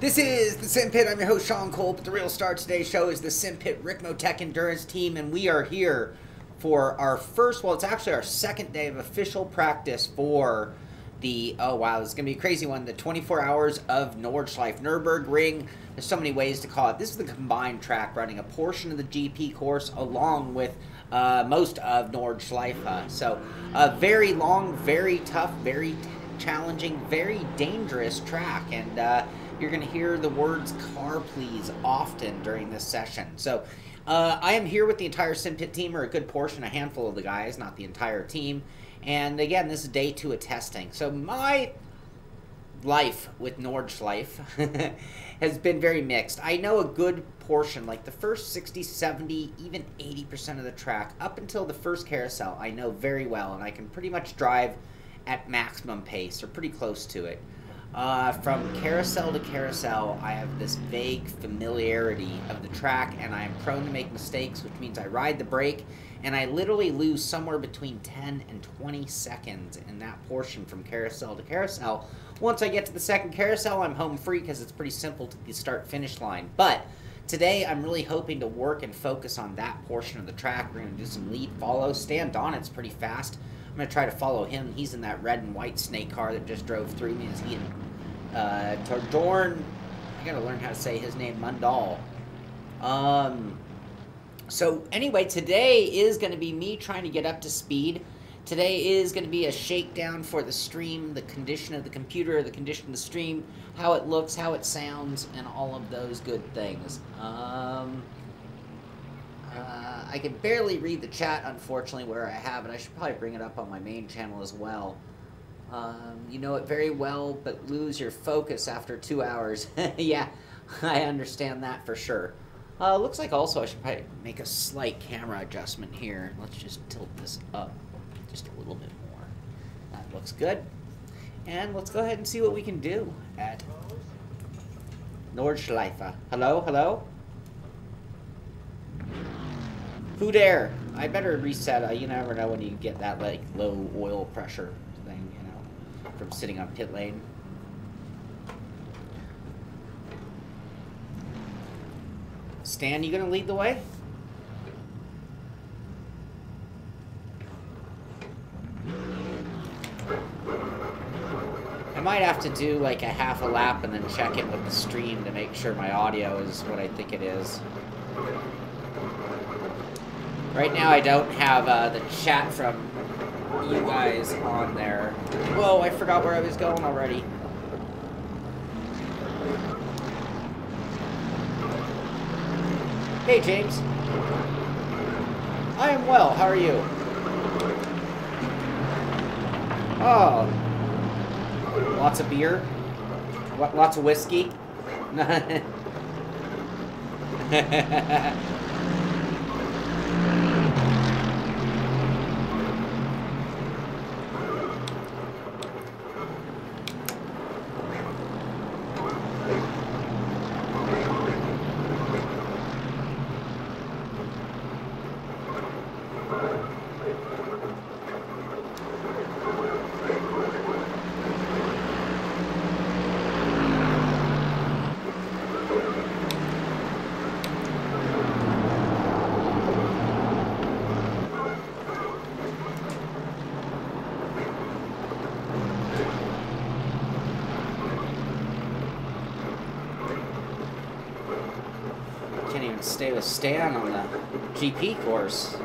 This is the Simpit. I'm your host, Shaun Cole, but the real star of today's show is the Simpit Ricmotech Endurance team, and we are here for our first, well, it's actually our second day of official practice for the, oh wow, this is going to be a crazy one, the 24 hours of Nordschleife. Nurburgring, there's so many ways to call it. This is the combined track running a portion of the GP course along with most of Nordschleife. So a very long, very tough, very challenging, very dangerous track, and you're going to hear the words car please often during this session. So I am here with the entire Simpit team, or a good portion, a handful of the guys, not the entire team. And again, this is day 2 of testing. So my life with Nordschleife has been very mixed. I know a good portion, like the first 60, 70, even 80% of the track, up until the first carousel, I know very well, and I can pretty much drive at maximum pace, or pretty close to it. From carousel to carousel, I have this vague familiarity of the track, and I am prone to make mistakes, which means I ride the brake, and I literally lose somewhere between 10 and 20 seconds in that portion from carousel to carousel. Once I get to the second carousel, I'm home free because it's pretty simple to the start-finish line. But today, I'm really hoping to work and focus on that portion of the track. We're going to do some lead follow. Stan Donnett's pretty fast. I'm going to try to follow him. He's in that red and white snake car that just drove through me. Is he in Tordorn? I got to learn how to say his name, Mundal. So anyway, today is going to be me trying to get up to speed. Today is going to be a shakedown for the stream, the condition of the computer, the condition of the stream, how it looks, how it sounds, and all of those good things. I can barely read the chat, unfortunately, where I have it. I should probably bring it up on my main channel as well. You know it very well, but lose your focus after 2 hours. Yeah, I understand that for sure. Looks like also I should probably make a slight camera adjustment here. Let's just tilt this up just a little bit more. That looks good. And let's go ahead and see what we can do at Nordschleife. Hello, hello? Who dare? I better reset. You never know when you get that like low oil pressure thing, you know, from sitting on pit lane. Stan, you gonna lead the way? I might have to do like a half a lap and then check in with the stream to make sure my audio is what I think it is. Right now I don't have the chat from you guys on there. Whoa, I forgot where I was going already. Hey, James. I am well. How are you? Oh. Lots of beer? Lots of whiskey? Can't even stay with Stan on the GP course.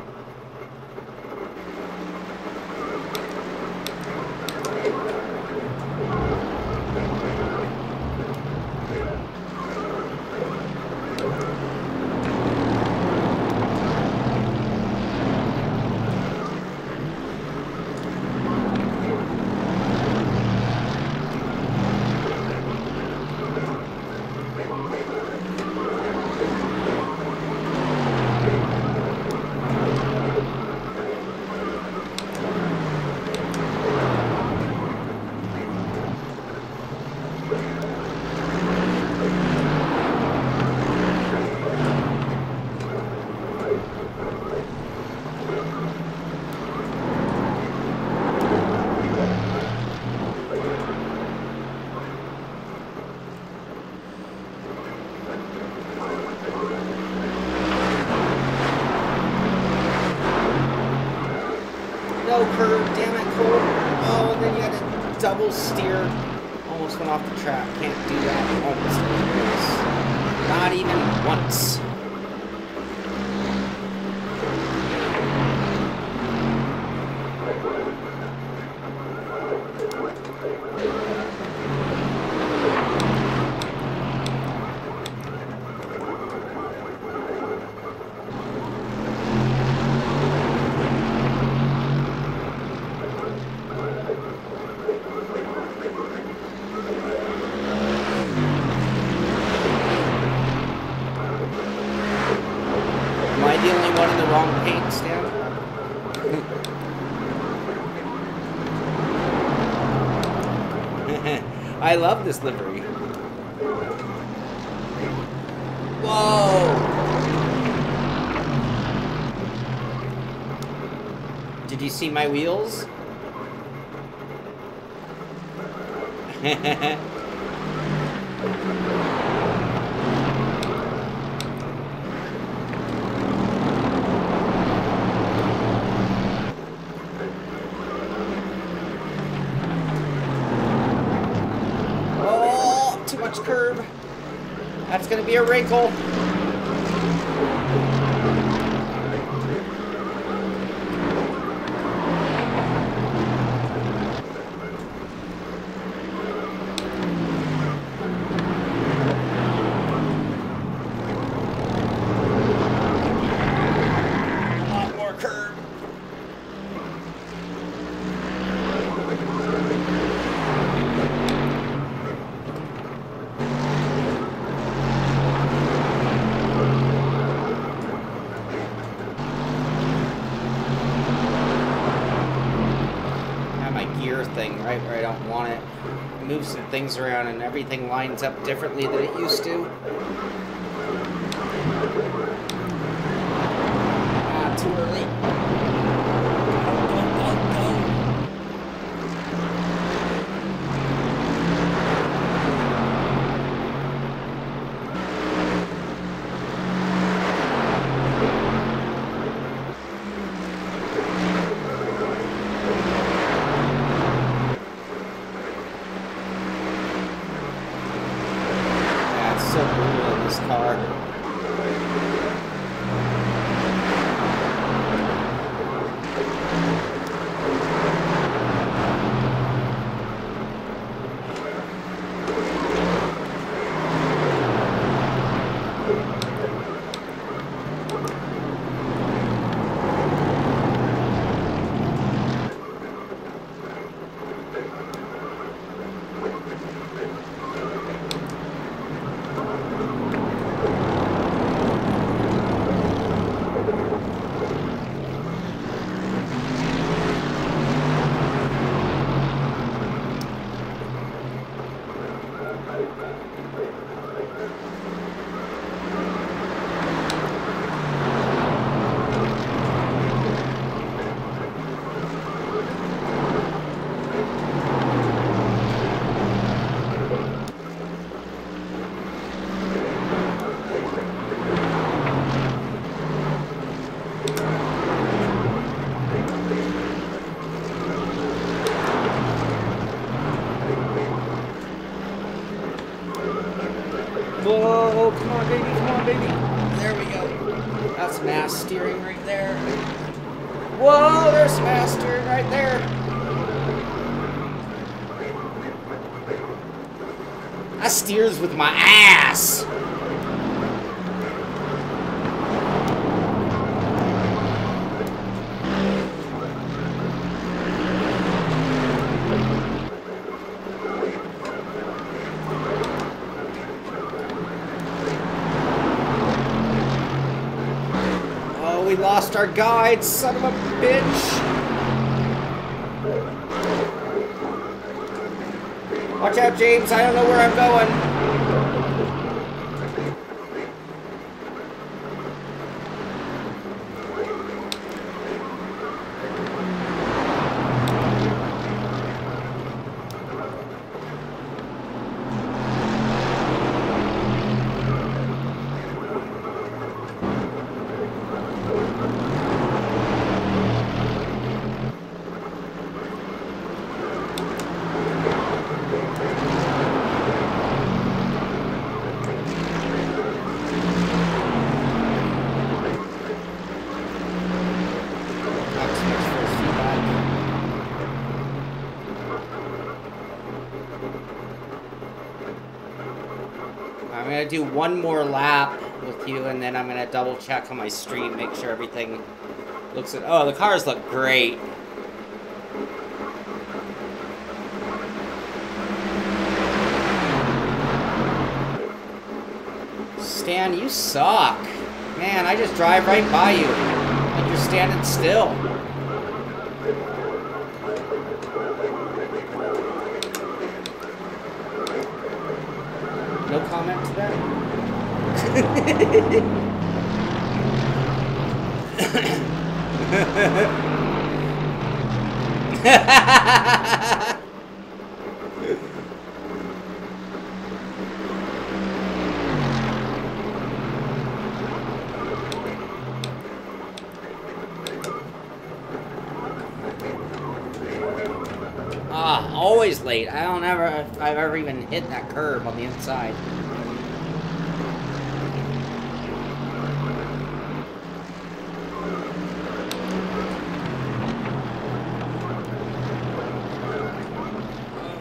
No curve, damn it, Cole. Oh, and then you had to double steer. Almost went off the track. Can't do that once. Not even once. Am I the only one in the wrong paint, Stan? I love this livery. Whoa! Did you see my wheels? Too much curb. That's gonna be a wrinkle. A lot more curb. Thing right where I don't want it. Move some things around and everything lines up differently than it used to. Ah, too early. So brutal in this car. Whoa, come on, baby, come on, baby. There we go. That's some ass steering right there. Whoa, there's some ass steering right there. I steers with my ass. We lost our guide, son of a bitch. Watch out, James. I don't know where I'm going. I'm going to do one more lap with you, and then I'm going to double check on my stream, make sure everything looks at... Oh, the cars look great. Stan, you suck. Man, I just drive right by you, and you're standing still. No comment to that? Always late. I don't ever, if I've ever even hit that curb on the inside.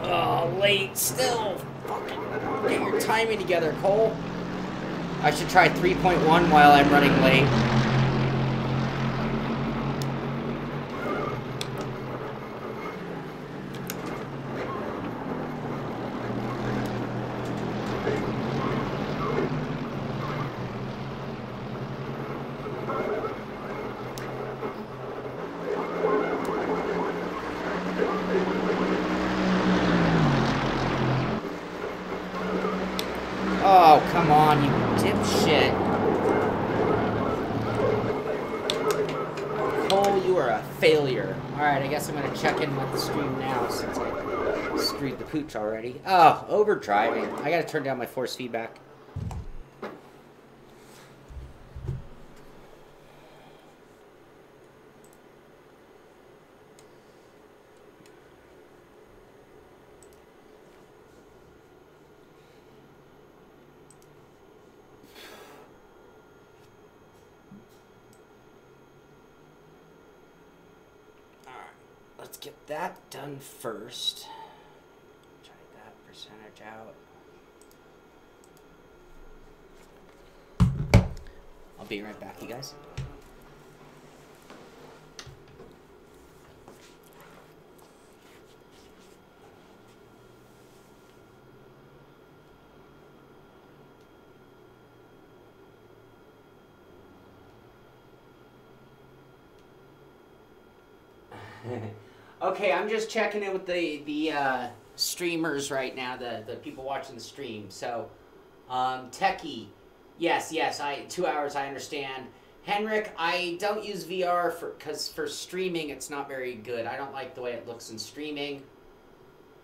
Oh, late still. Fucking get your timing together, Cole. I should try 3.1 while I'm running late. Oh, come on, you dipshit. Cole, you are a failure. Alright, I guess I'm going to check in with the stream now since I screwed the pooch already. Oh, overdriving. I got to turn down my force feedback. Let's get that done first. Try that percentage out. I'll be right back, you guys. Okay, I'm just checking in with the streamers right now, the people watching the stream. So, Techie, yes, 2 hours, I understand. Henrik, I don't use VR because for streaming it's not very good. I don't like the way it looks in streaming.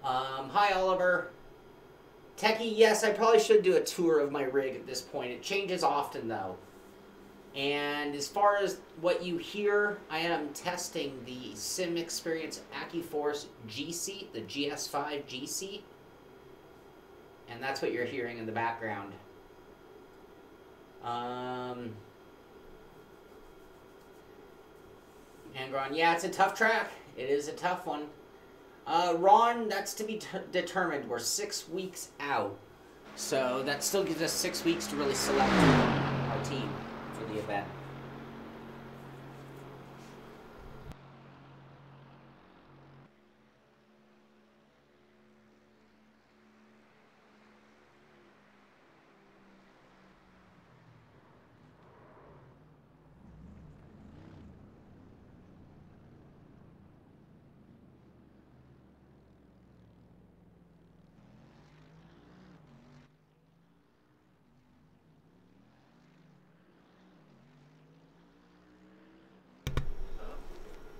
Hi, Oliver. Techie, yes, I probably should do a tour of my rig at this point. It changes often, though. And as far as what you hear, I am testing the Sim Experience AccuForce G seat, the GS5 G seat. And that's what you're hearing in the background. Angron, yeah, it's a tough track. It is a tough one. Ron, that's to be determined. We're 6 weeks out. So that still gives us 6 weeks to really select our team for the event.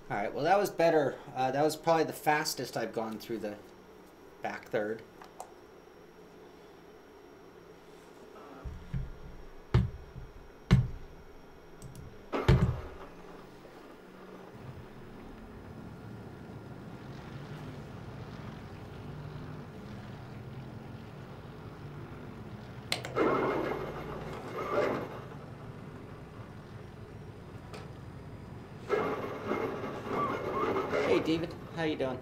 All right, well, that was better. That was probably the fastest I've gone through the back third. Hey, David, how you doing?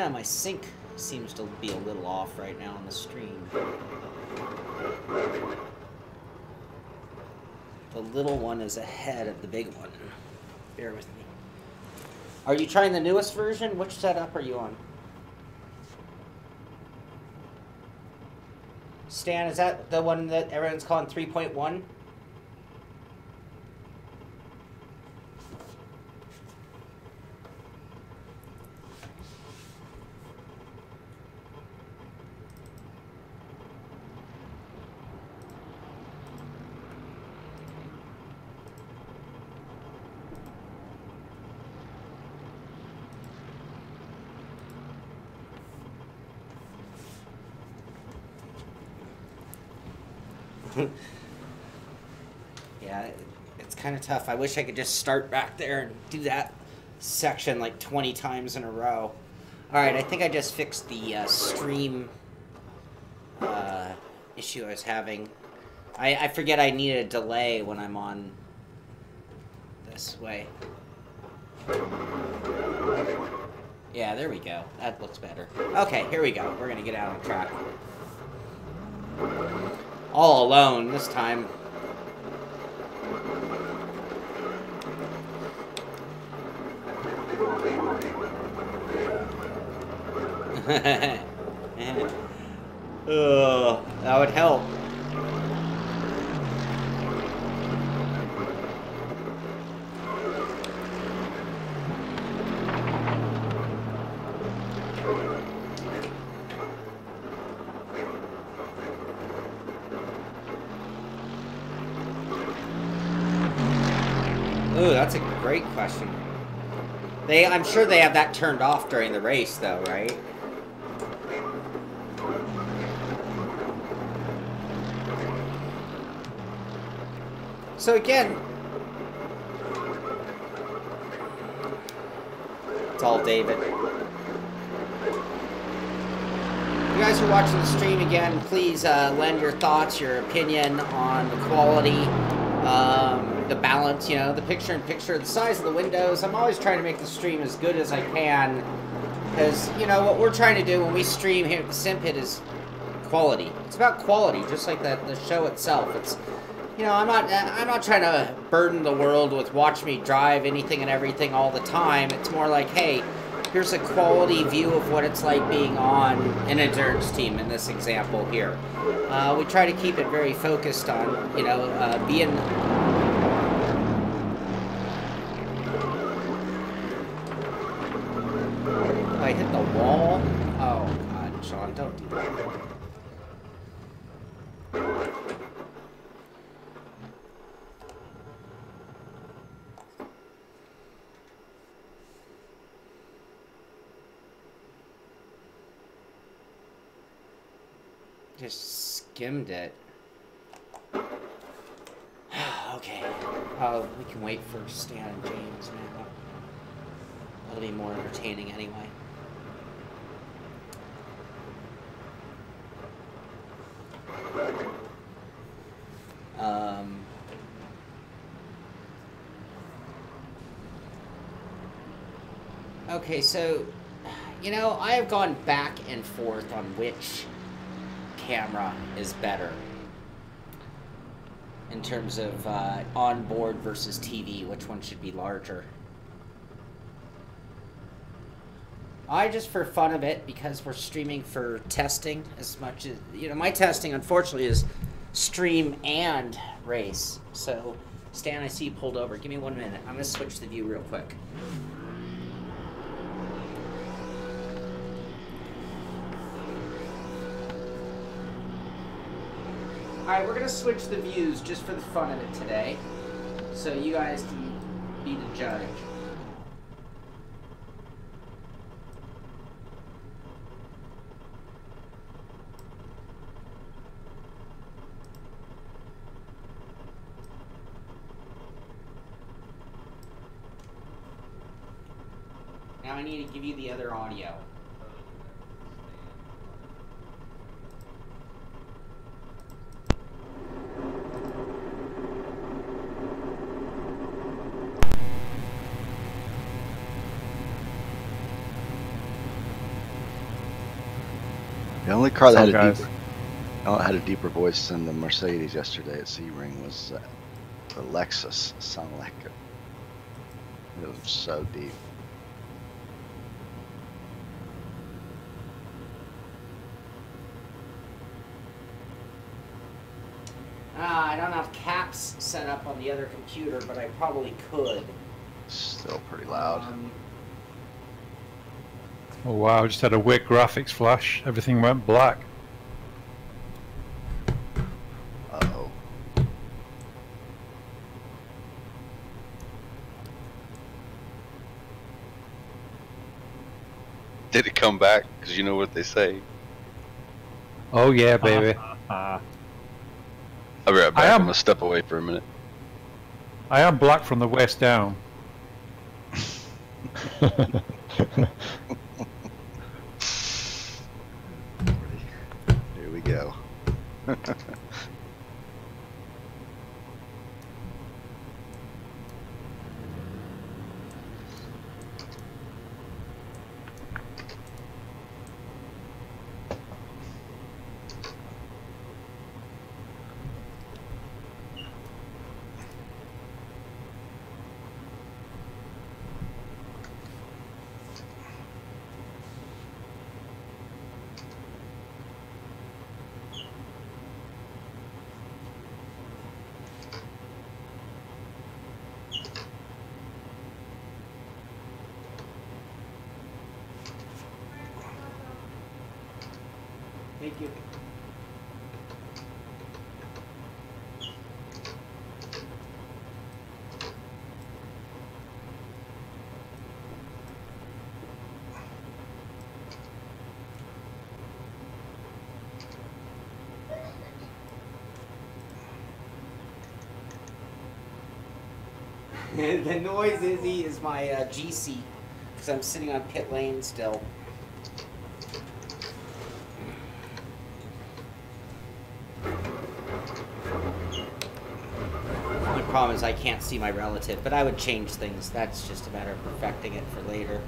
Yeah, my sync seems to be a little off right now on the stream. The little one is ahead of the big one. Bear with me. Are you trying the newest version? Which setup are you on? Stan, is that the one that everyone's calling 3.1? Yeah, it's kind of tough. I wish I could just start back there and do that section like 20 times in a row. Alright, I think I just fixed the stream issue I was having. I forget I need a delay when I'm on this way. Yeah, there we go. That looks better. Okay, here we go. We're going to get out on track. All alone this time. That would help. Ooh, that's a great question. I'm sure they have that turned off during the race, though, right? So again, it's all David. You guys who are watching the stream again, please lend your thoughts, your opinion on the quality, the balance, you know, the picture-in-picture, the size of the windows. I'm always trying to make the stream as good as I can, because, you know, what we're trying to do when we stream here at the Simpit is quality. It's about quality, just like the show itself. It's, you know, I'm not trying to burden the world with watch me drive anything and everything all the time. It's more like, hey, here's a quality view of what it's like being on an endurance team in this example here. We try to keep it very focused on, you know, being... I hit the wall? Oh, God, Shaun, don't do that. Just skimmed it. Okay. We can wait for Stan and James now. That'll be more entertaining anyway. Okay, so, you know, I have gone back and forth on which camera is better in terms of onboard versus TV, which one should be larger. I just, for fun of it, because we're streaming for testing as much as, you know, my testing unfortunately is stream and race. So Stan, I see you pulled over. Give me 1 minute. I'm gonna switch the view real quick. Alright, we're going to switch the views just for the fun of it today, so you guys can be the judge. Now I need to give you the other audio. The only car that had guys. had a deeper voice than the Mercedes yesterday at Sebring was the Lexus. It sounded like it was so deep. I don't have caps set up on the other computer, but I probably could. Still pretty loud. Oh wow, I just had a weird graphics flash. Everything went black. Uh-oh. Did it come back? Because you know what they say. Oh yeah, baby. I'll be right back. I'm going to step away for a minute. I am black from the waist down. Here we go. Thank you. The noise is my G seat because I'm sitting on pit lane still. The problem is I can't see my relative, but I would change things. That's just a matter of perfecting it for later.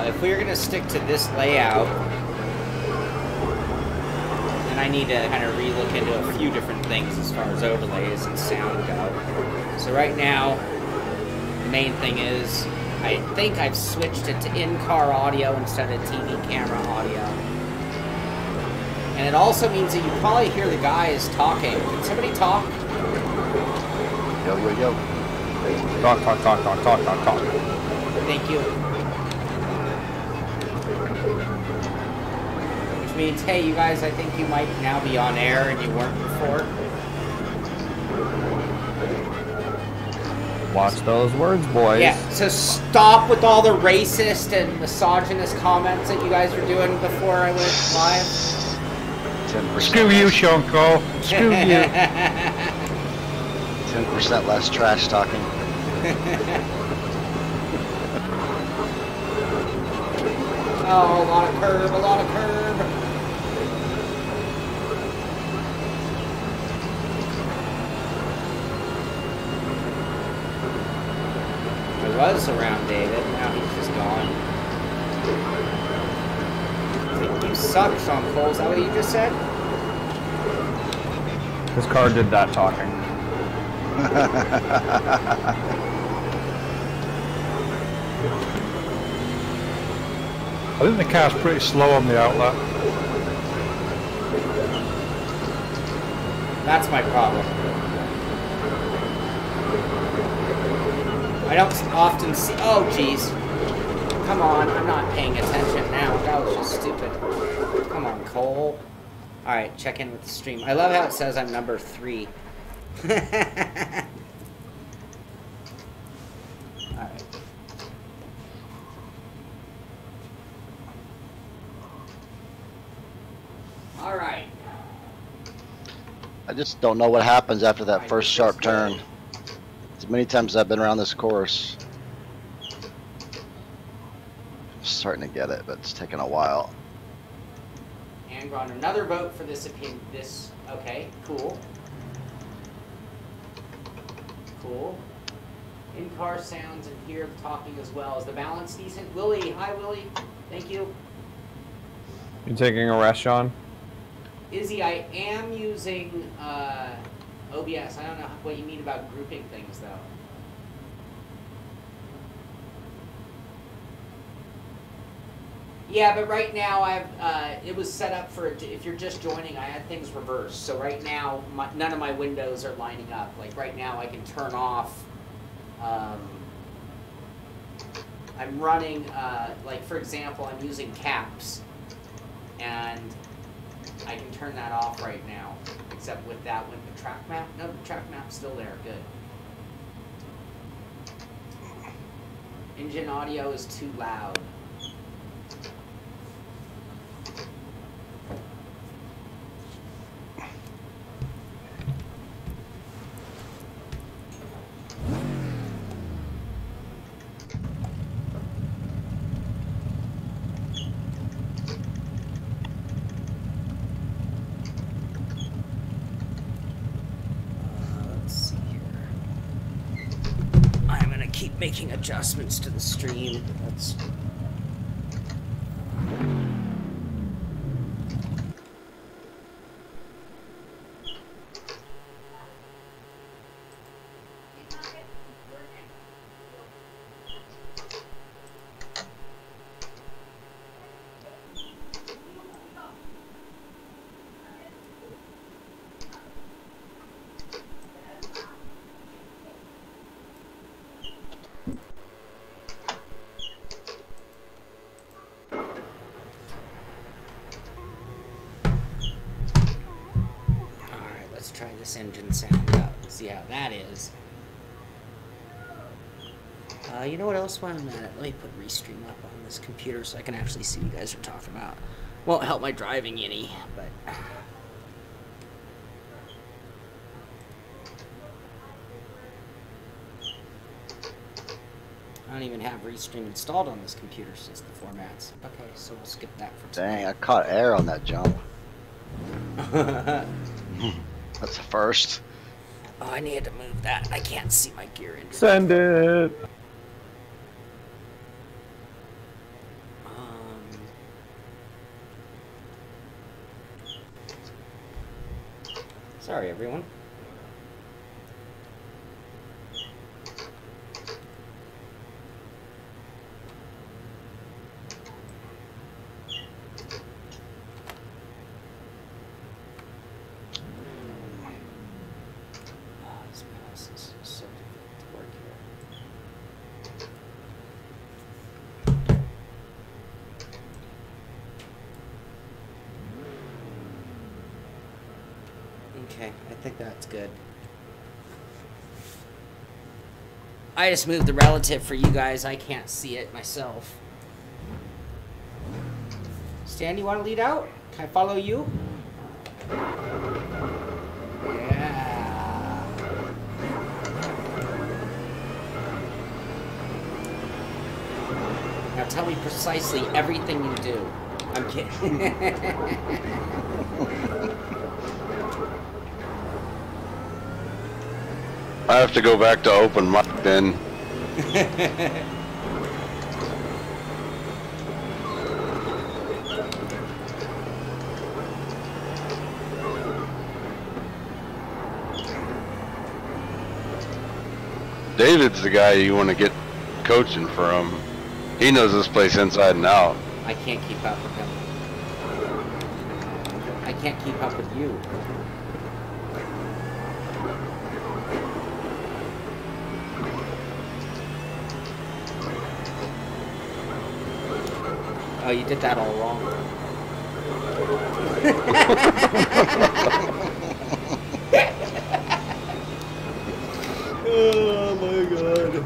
If we're going to stick to this layout, then I need to kind of re-look into a few different things as far as overlays and sound go. So right now, the main thing is, I think I've switched it to in-car audio instead of TV camera audio. And it also means that you probably hear the guys talking. Can somebody talk? Yo, yo, yo. Talk, talk, talk, talk, talk, talk, talk. Thank you. Which means, hey, you guys, I think you might now be on air and you weren't before. Watch those words, boys. Yeah, so stop with all the racist and misogynist comments that you guys were doing before I went live. 10%. Screw you, Shaun Cole. Screw you. 10% less trash talking. Oh, a lot of curb, a lot of curb. was around David. Now he's just gone. You suck, Shaun Cole. Is that what you just said? His car did that talking. I think the car's pretty slow on the outlet. That's my problem. I don't often see... Oh, jeez. Come on, I'm not paying attention now. That was just stupid. Come on, Cole. Alright, check in with the stream. I love how it says I'm number 3. Alright. Alright. I just don't know what happens after that Alright, first sharp turn. As many times as I've been around this course. I'm starting to get it, but it's taking a while. And on another vote for this opinion. This, okay, cool. Cool. In-car sounds and here talking as well. Is the balance decent? Willie, hi Willie. Thank you. You taking a rest, Sean? Izzy, I am using OBS. I don't know what you mean about grouping things, though. Yeah, but right now I've it was set up for if you're just joining. I had things reversed, so right now none of my windows are lining up. Like right now, I can turn off. I'm running like for example, I'm using caps, and I can turn that off right now, except with that with the track map. No, the track map's still there. Good. Engine audio is too loud. Making adjustments to the stream. That's engine sound out. See how that is. You know what else while I'm at it? Let me put Restream up on this computer so I can actually see what you guys are talking about. Won't help my driving any, but... I don't even have Restream installed on this computer since the formats. Okay, so we'll skip that for today. Dang, I caught air on that jump. That's a first. Oh, I needed to move that. I can't see my gear in. Send it. Sorry, everyone. Okay, I think that's good. I just moved the relative for you guys. I can't see it myself. Stan, you want to lead out? Can I follow you? Yeah. Now tell me precisely everything you do. I'm kidding. I have to go back to open mic then. David's the guy you want to get coaching from. He knows this place inside and out. I can't keep up with him. I can't keep up with you. Oh, you did that all wrong. Oh my god.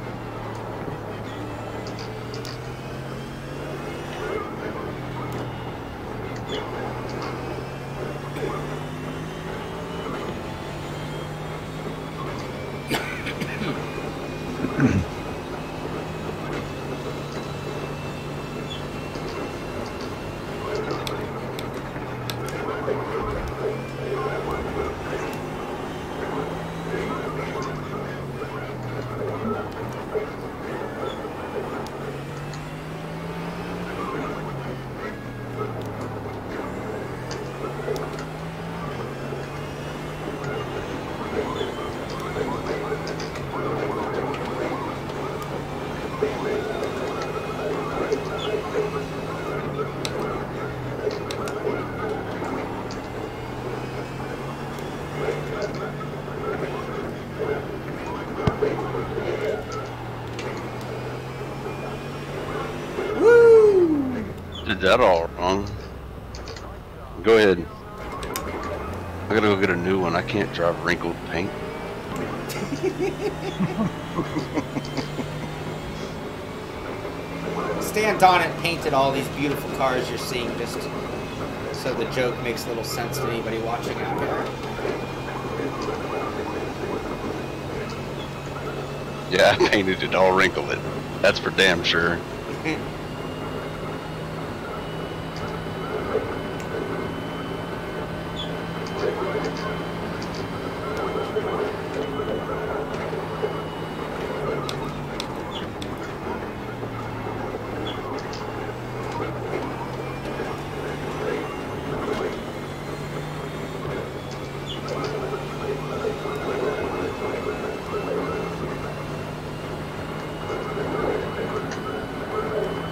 Did that all wrong. Go ahead. I gotta go get a new one. I can't drive wrinkled paint. Stan Donnet painted all these beautiful cars you're seeing just so the joke makes a little sense to anybody watching out there. Yeah, I painted it all wrinkled. That's for damn sure.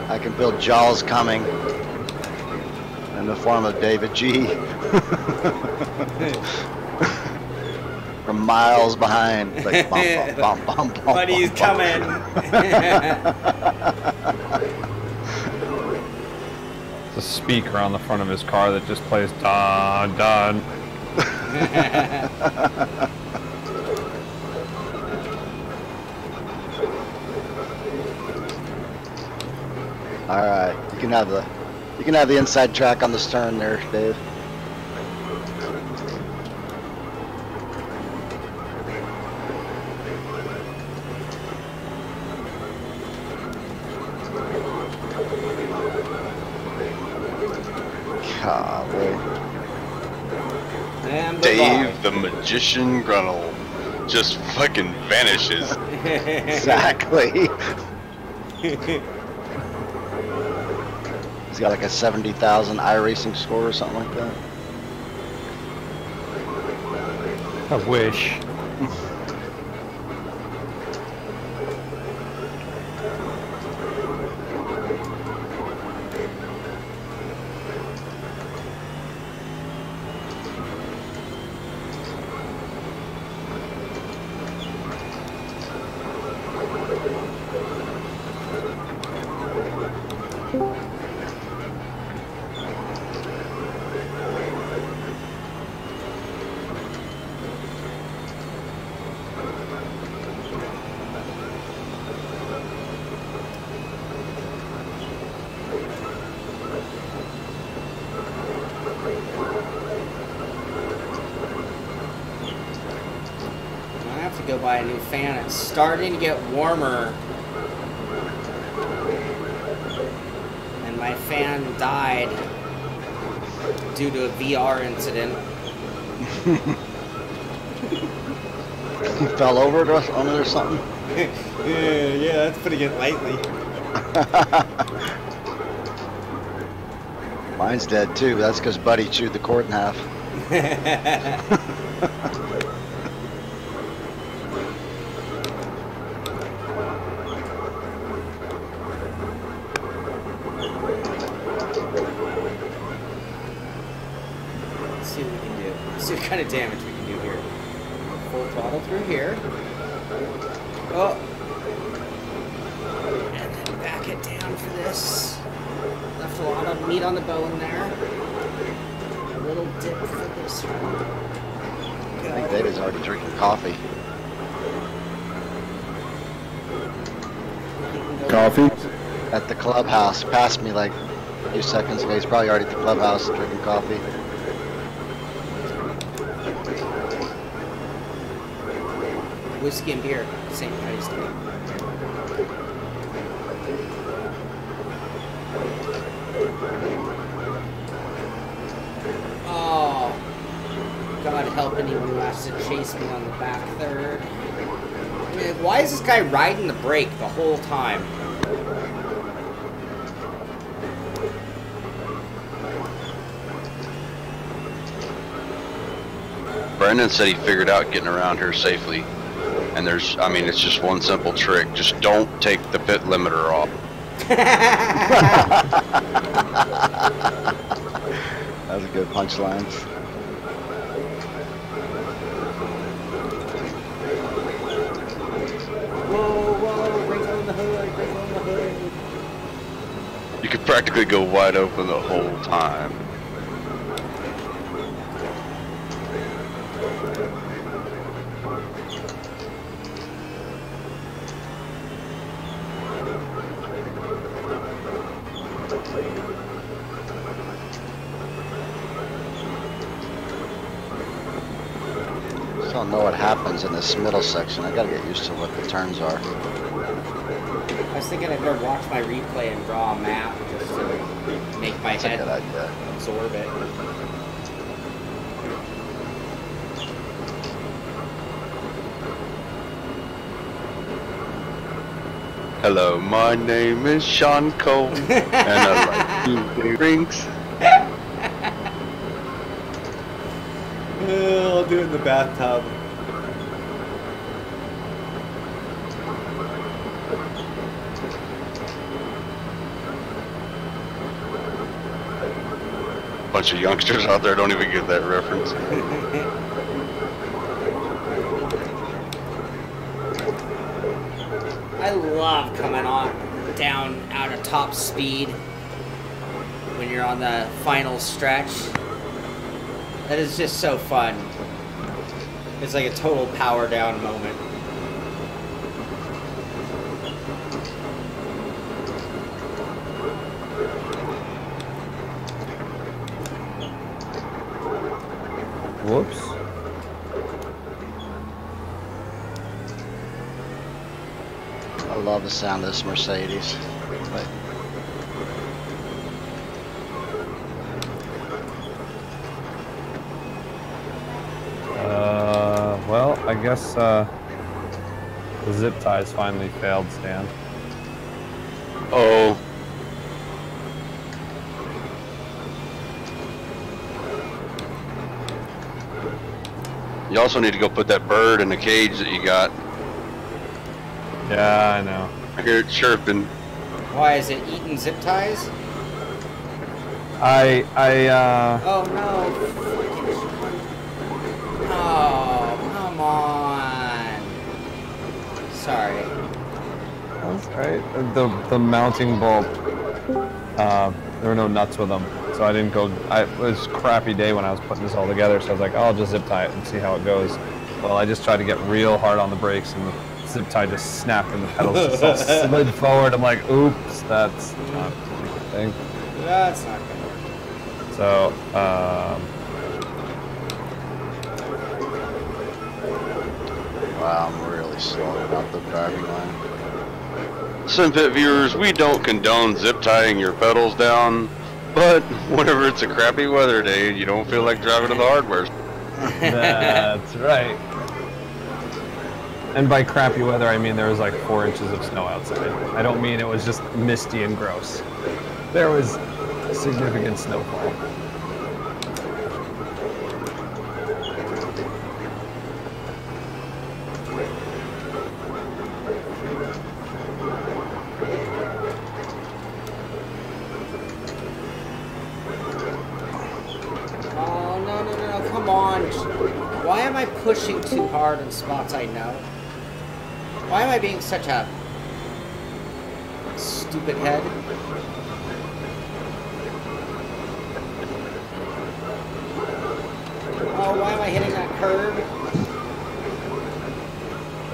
I can feel Jaws coming in the form of David G. From miles behind. Like, bum, bum, bum, bum, But he's bum, coming. There's a speaker on the front of his car that just plays dun dun. All right, you can have the inside track on the stern there, Dave. Golly. And Dave the Magician Grunnell just fucking vanishes. Exactly. He's got like a 70,000 iRacing score or something like that. I wish. Go buy a new fan. It's starting to get warmer, and my fan died due to a VR incident. He fell over on it or something? Yeah, that's putting it lightly. Mine's dead too, but that's because Buddy chewed the cord in half. Let's see what we can do. Let's see what kind of damage we can do here. Full throttle through here. Oh. And then back it down for this. Left a lot of meat on the bone there. A little dip for this one. I think David's already drinking coffee. Coffee? At the clubhouse. Passed me like a few seconds ago. He's probably already at the clubhouse drinking coffee. Whiskey and beer, same price to me. Oh, God help anyone who has to chase me on the back third. I mean, why is this guy riding the brake the whole time? Brendan said he figured out getting around here safely. And there's, I mean, it's just one simple trick. Just don't take the pit limiter off. That was a good punchline. Whoa, whoa, wrinkle in the hood, wrinkle in the hood. You could practically go wide open the whole time. I don't know what happens in this middle section. I gotta get used to what the turns are. I was thinking I'd better watch my replay and draw a map just to make my That's a head good idea. absorb it. Hello, my name is Shaun Cole, and I like to do drinks. I'll do it in the bathtub. Bunch of youngsters out there don't even get that reference. I love coming on down out of top speed when you're on the final stretch. That is just so fun. It's like a total power down moment. Whoops. I love the sound of this Mercedes. But Well, I guess the zip ties finally failed, Stan. Oh, you also need to go put that bird in the cage that you got. Yeah, I know. I hear it chirping. Why is it eating zip ties? Oh no. Oh, come on. Sorry. That's right. The mounting bolt, there were no nuts with them, so I didn't go. It was a crappy day when I was putting this all together, so I was like, oh, I'll just zip tie it and see how it goes. Well, I just tried to get real hard on the brakes, and the zip tie just snapped, and the pedals just all slid forward. I'm like, oops, that's not a good thing. That's not gonna work. So, wow, I'm really slow about the driving line. Simpit viewers, we don't condone zip tying your pedals down, but whenever it's a crappy weather day, you don't feel like driving to the hardware. that's right. And by crappy weather, I mean there was like 4 inches of snow outside. I don't mean it was just misty and gross. There was significant snowfall. Oh, no, come on. Why am I pushing too hard in spots I know? Why am I being such a stupid head? Oh, why am I hitting that curb?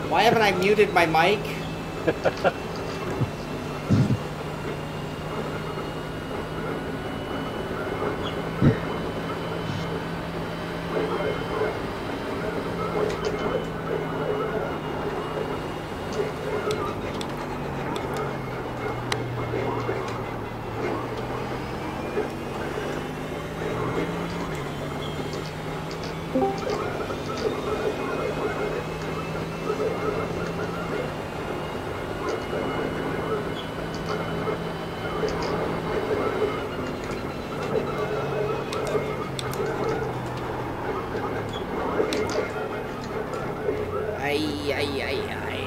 Why haven't I muted my mic?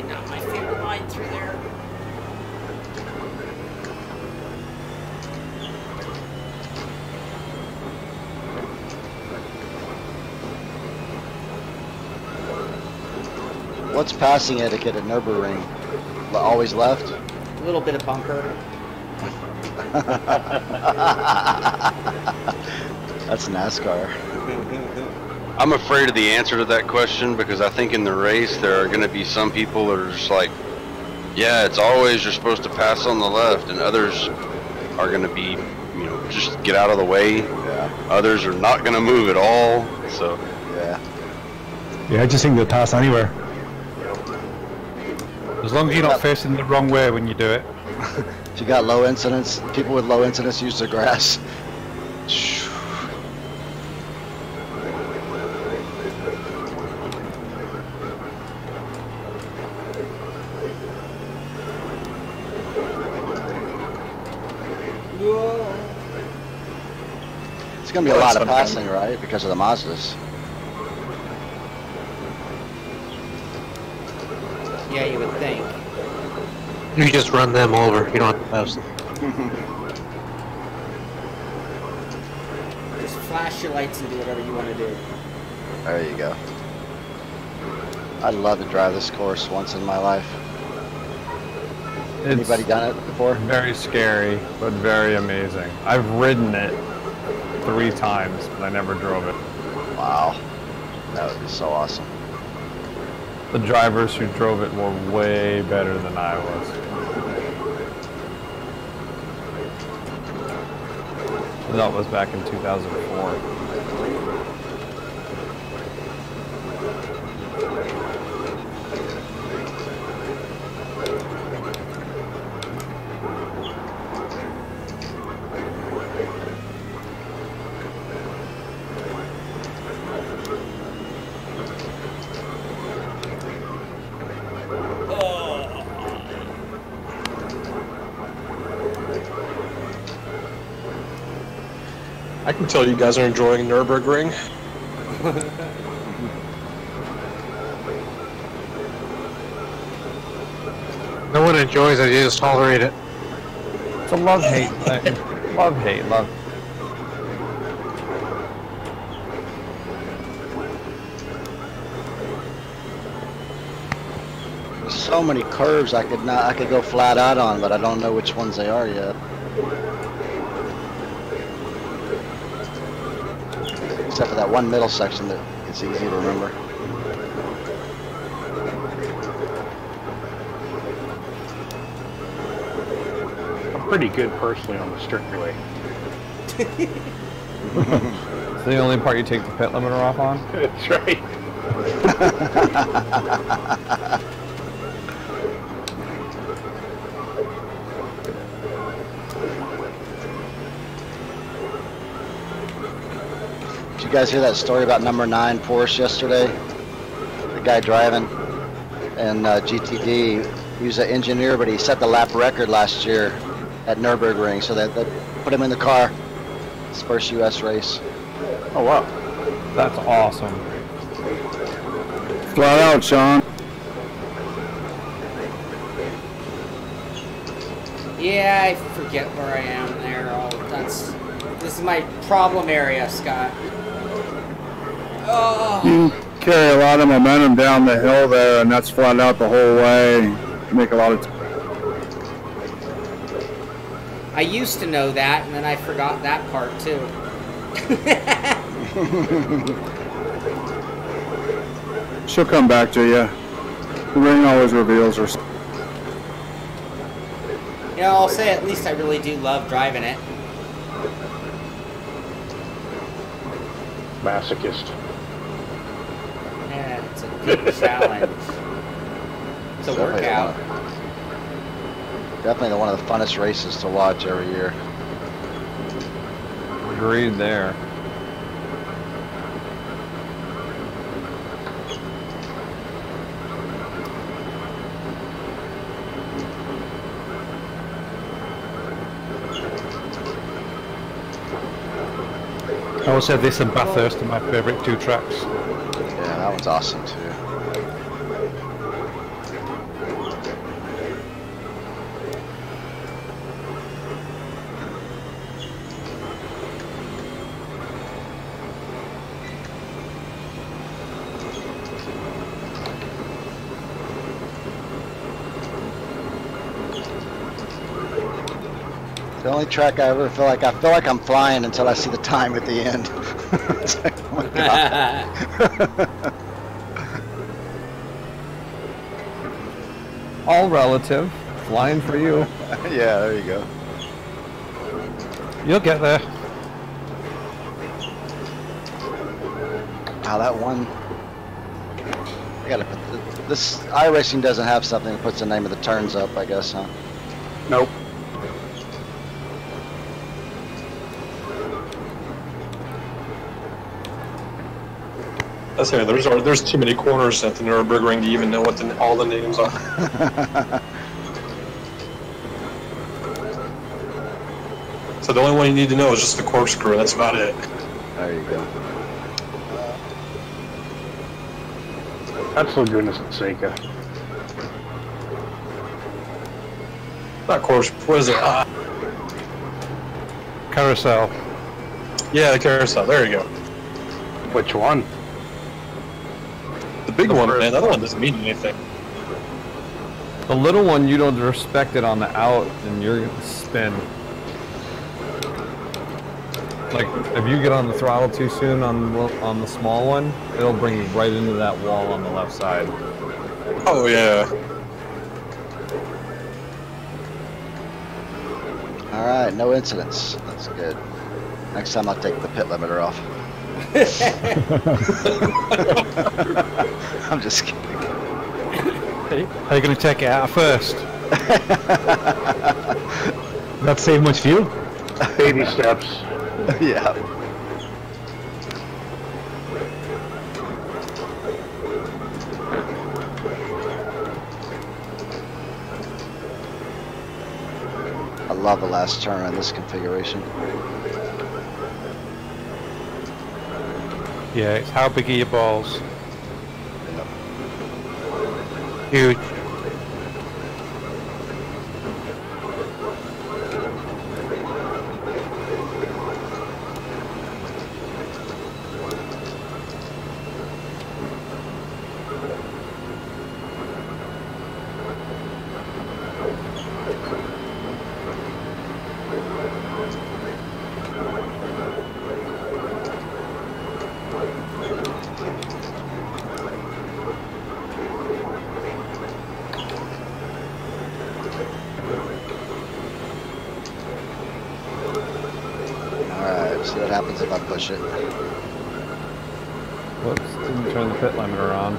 Not my favorite line through there. What's passing etiquette at Nurburgring? Always left? A little bit of bunker. That's NASCAR. I'm afraid of the answer to that question because I think in the race there are going to be some people that are just like, yeah, it's always you're supposed to pass on the left, and others are going to be, you know, just get out of the way. Yeah. Others are not going to move at all. So Yeah. Yeah, I just think they'll pass anywhere. As long as you're not facing the wrong way when you do it. If you got low incidence, people with low incidence use the grass. It's gonna be a lot of passing, right? Because of the Mazdas. Yeah, you would think. You just run them over. You don't have to pass them. Just flash your lights and do whatever you want to do. There you go. I'd love to drive this course once in my life. Anybody done it before? Very scary, but very amazing. I've ridden it 3 times, but I never drove it. Wow. That would be so awesome. The drivers who drove it were way better than I was. That was back in 2004. I can tell you guys are enjoying Nurburgring. No one enjoys it, you just tolerate it. It's a love-hate thing. Love-hate, love. So many curves I could go flat out on, but I don't know which ones they are yet. Except for that one middle section that it's easy to remember. I'm pretty good personally on the straightaway. It's the only part you take the pit limiter off on? That's right. Did you guys hear that story about number 9 Porsche yesterday? The guy driving, in GTD. He was an engineer, but he set the lap record last year at Nurburgring, so they put him in the car. His first U.S. race. Oh, wow. That's awesome. Flat out, Shaun. Yeah, I forget where I am there. This is my problem area, Scott. Oh. You carry a lot of momentum down the hill there, and that's flat out the whole way. You make a lot of. I used to know that, and then I forgot that part too. She'll come back to you. The ring always reveals her. You know, I'll say at least I really do love driving it. Masochist. Yeah, it's a good challenge. It's a workout. Definitely one of the funnest races to watch every year. Agreed there. I always said this and Bathurst are my favourite 2 tracks. Yeah, that one's awesome too. The only track I ever feel like I'm flying until I see the time at the end. It's like, oh my God. All relative. Flying for you. Yeah, there you go. You'll get there. Wow, that one. I gotta put this iRacing doesn't have something that puts the name of the turns up, I guess, huh? Nope. That's it. There's too many corners at the Nurburgring to even know what all the names are. So the only one you need to know is just the corkscrew. That's about it. There you go. That's for goodness sake. Not corkscrew. What is it? Carousel. Yeah, the carousel. There you go. Which one? The big one, man. The other one doesn't mean anything. The little one, you don't respect it on the out, and you're gonna spin. Like, if you get on the throttle too soon on the small one, it'll bring you right into that wall on the left side. Oh, yeah. Alright, no incidents. That's good. Next time I'll take the pit limiter off. I'm just kidding. Are you going to take it out first? Not save much fuel? Baby steps. Yeah. I love the last turn on this configuration. Yeah, it's how big are your balls? Yep. Huge. See what happens if I push it. Whoops, didn't turn the pit limiter on.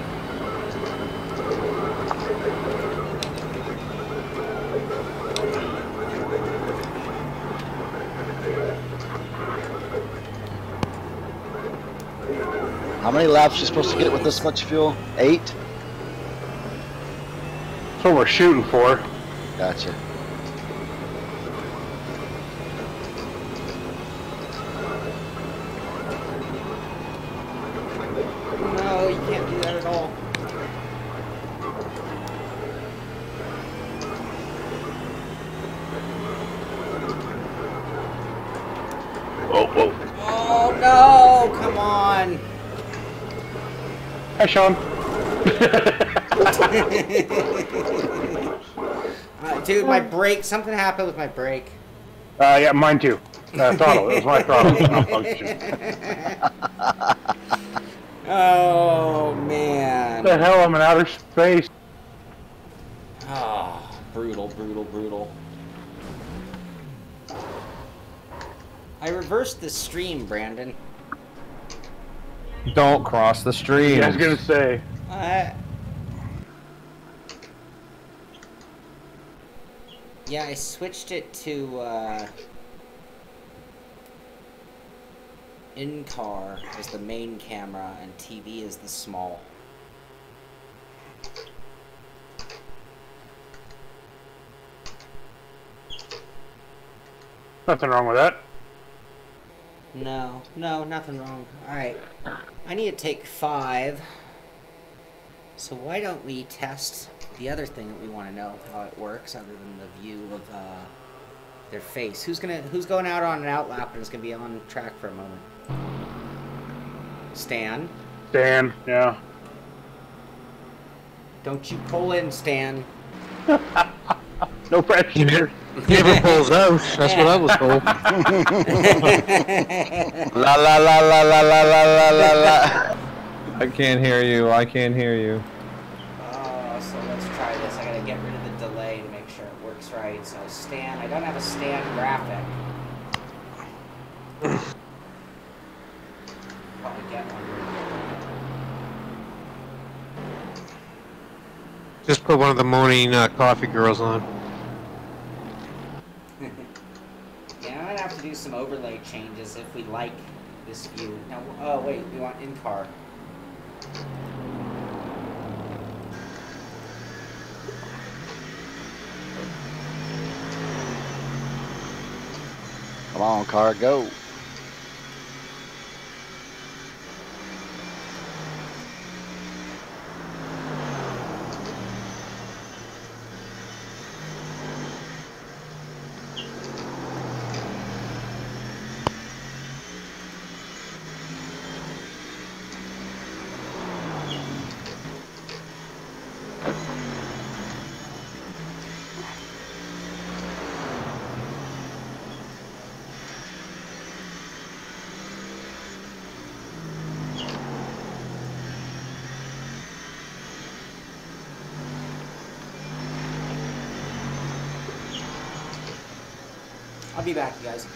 How many laps are you supposed to get with this much fuel? 8? That's what we're shooting for. Gotcha. No, you can't do that at all. Oh, whoa. Oh no! Come on! Hi, Sean. Dude, my brake. Something happened with my brake. Yeah, mine too. Throttle. It was my throttle. It's malfunction. Oh man! What the hell? I'm in outer space. Oh, brutal, brutal, brutal. I reversed the stream, Brandon. Don't cross the stream. Yeah, I was gonna say. Yeah, I switched it to in-car as the main camera and TV is the small. Nothing wrong with that. No, nothing wrong. Alright, I need to take 5. So why don't we test the other thing that we want to know how it works other than the view of their face. Who's going out on an outlap and is gonna be on track for a moment? Stan? Dan, yeah. Don't you pull in, Stan. No pressure. He never pulls out. That's what I was told. La la la la la la la la la la. I can't hear you. I can't hear you. Oh, so let's try this. I gotta get rid of the delay to make sure it works right. So Stan, I don't have a Stan graphic. Probably get one. Just put one of the morning coffee girls on. Yeah, I'm gonna have to do some overlay changes if we like this view. Now, oh wait, we want in-car. Come on, car, go. I'll be back, you guys.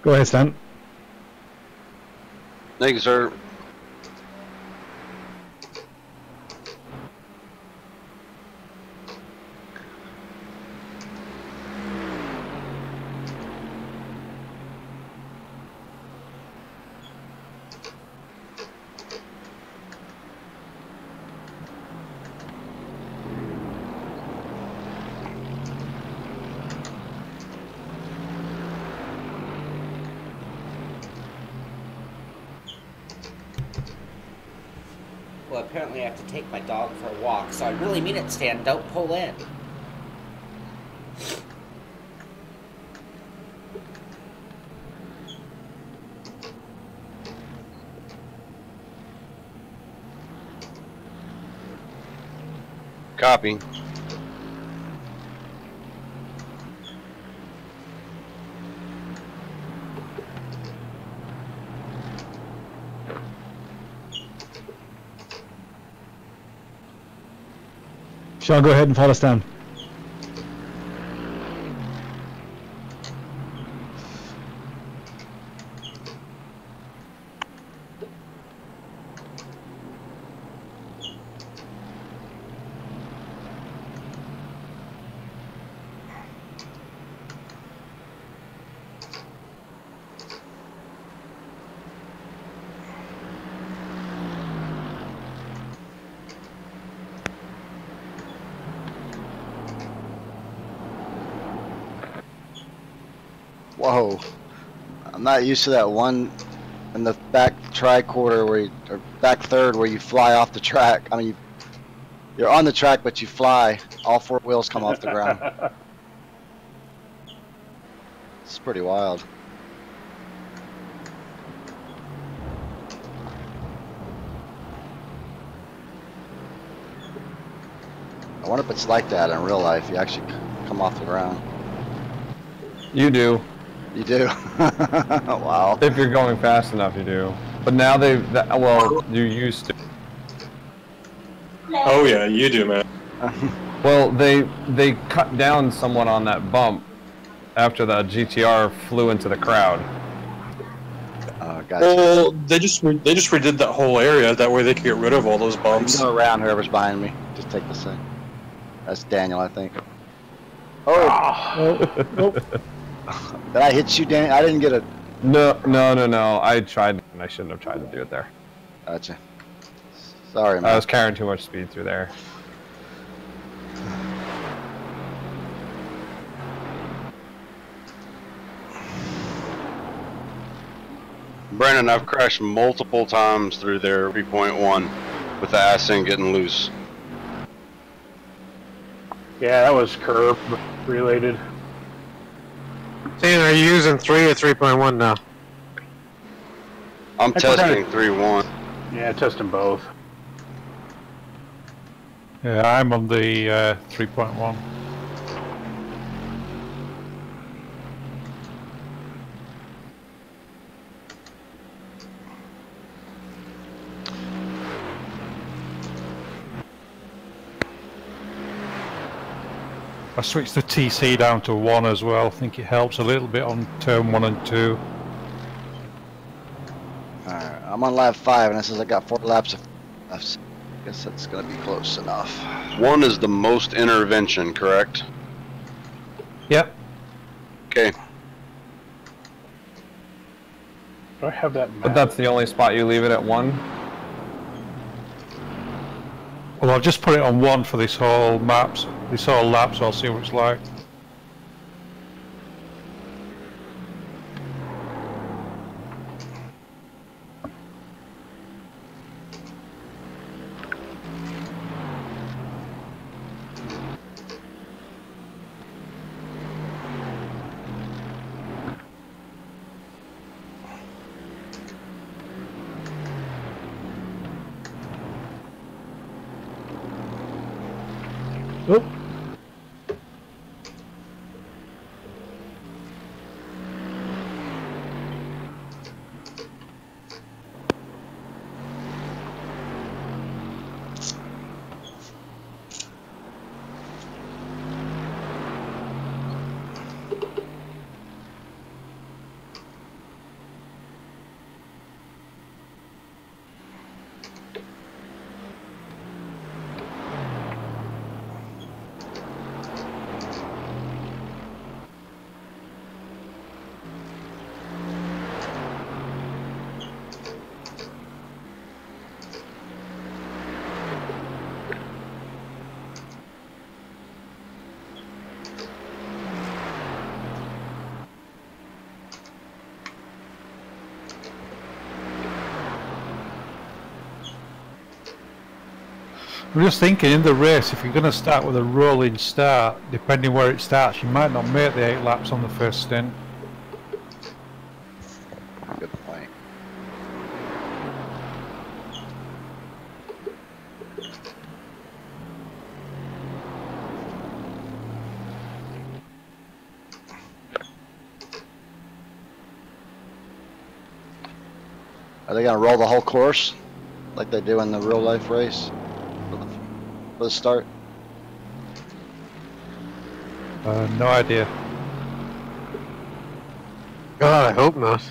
Go ahead, Stan. Thank you, sir. Well, apparently I have to take my dog for a walk, so I really mean it, Stan. Don't pull in. Copy. Shaun, go ahead and follow us down. Whoa. I'm not used to that one in the back tri-quarter where you, or back third where you fly off the track. I mean, you're on the track, but you fly. All four wheels come off the ground. It's pretty wild. I wonder if it's like that in real life. You actually come off the ground. You do. You do? Wow. If you're going fast enough, you do. But now well, you used to. Oh yeah, you do, man. Well, they cut down someone on that bump after the GTR flew into the crowd. Gotcha. Well, they just redid that whole area. That way they could get rid of all those bumps. Go around whoever's behind me. Just take this thing. That's Daniel, I think. Oh! Nope. Did I hit you, Daniel? I didn't get a... No. I tried, and I shouldn't have tried to do it there. Gotcha. Sorry, man. I was carrying too much speed through there. Brandon, I've crashed multiple times through there 3.1 with the assing getting loose. Yeah, that was curb related. Stan, are you using 3 or 3.1 now? I'm testing 3.1. Yeah, testing both. Yeah, I'm on the 3.1. I switched the TC down to 1 as well. I think it helps a little bit on turn 1 and 2. Alright, I'm on lap 5, and it says I got 4 laps of... I guess that's gonna be close enough. 1 is the most intervention, correct? Yep. Okay. Do I have that map? But that's the only spot you leave it at 1? Well, I'll just put it on 1 for this whole maps. This whole lap, so I'll see what it's like. Oop. I'm just thinking, in the race, if you're going to start with a rolling start, depending where it starts, you might not make the 8 laps on the first stint. Good point. Are they gonna roll the whole course like they do in the real life race for the start? No idea. God, I hope not.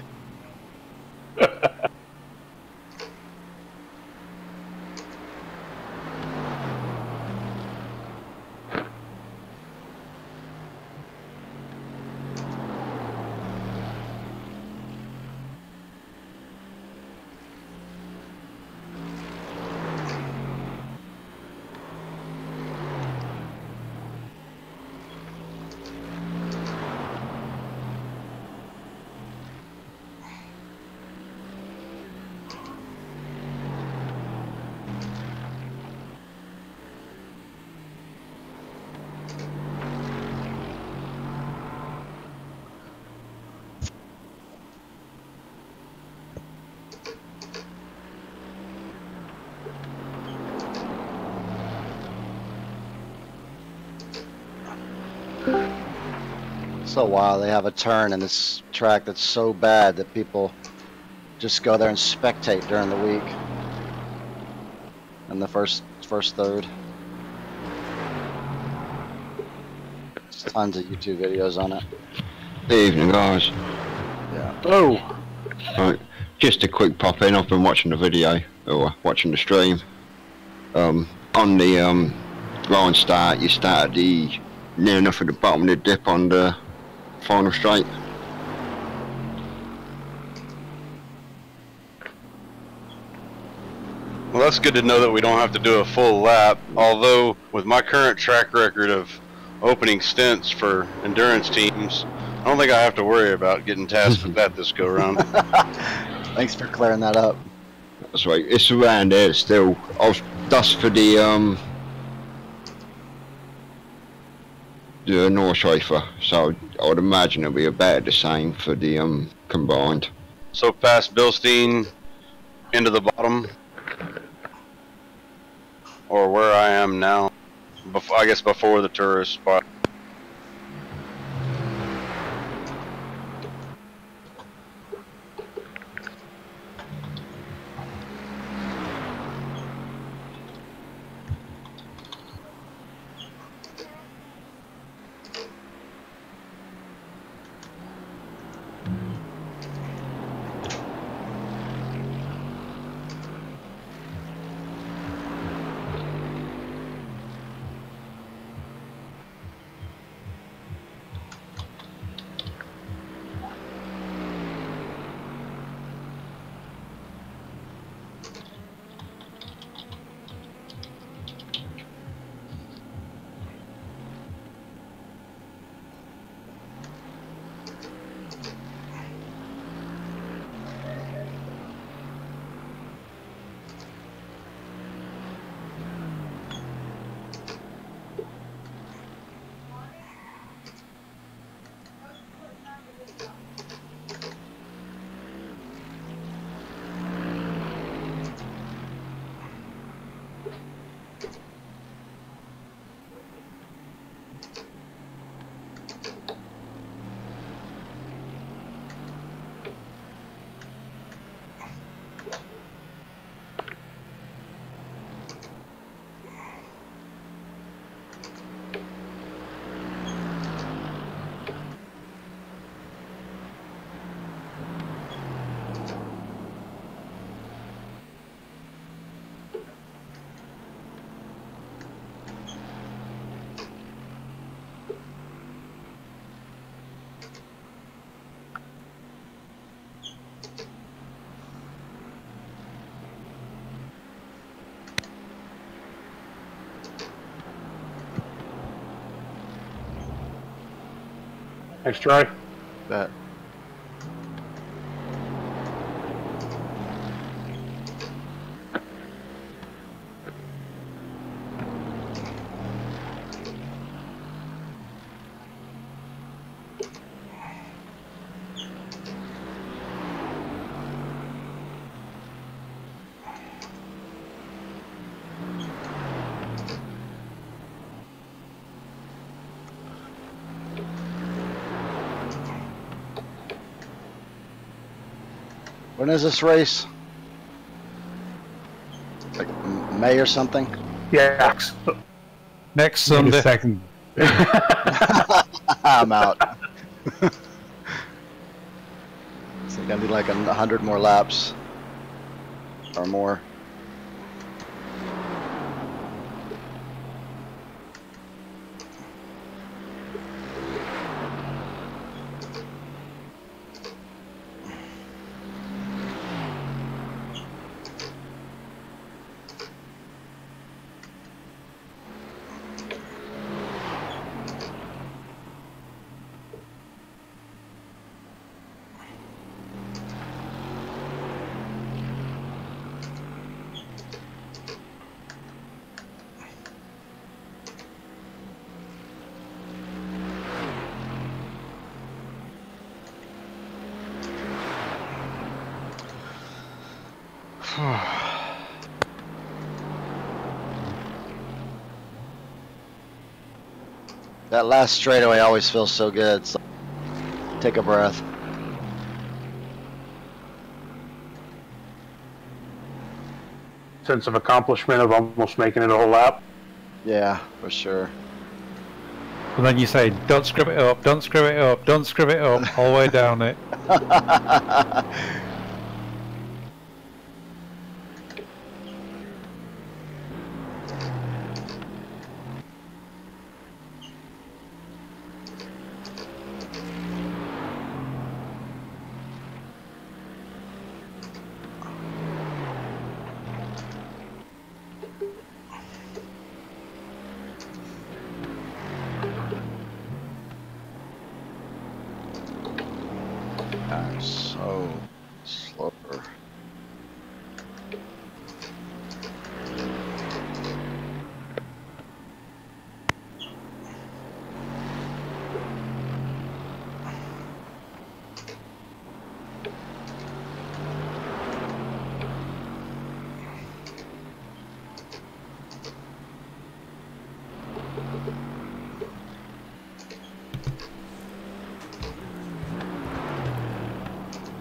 So wild. They have a turn in this track that's so bad that people just go there and spectate during the week. In the first third. There's tons of YouTube videos on it. Good evening, guys. Yeah. Oh, Right, just a quick pop in. I've been watching the video or watching the stream. On the line start, you start at the near enough at the bottom of the dip on the final straight. Well, that's good to know that we don't have to do a full lap, although with my current track record of opening stints for endurance teams, I don't think I have to worry about getting tasked with that this go round. Thanks for clearing that up. That's right, it's around there still. That's for the North Rafer, so I would imagine it'll be about the same for the combined. So past Bilstein into the bottom, or where I am now, before, I guess before the tourist spot. nice try. Bet. When is this race? Like May or something? Yeah. Next Sunday. Second. I'm out. It's gonna be like 100 more laps or more. That last straightaway always feels so good. So take a breath. Sense of accomplishment of almost making it a whole lap. Yeah, for sure. And then you say, don't screw it up, don't screw it up, don't screw it up, all the way down it. I'm so slower.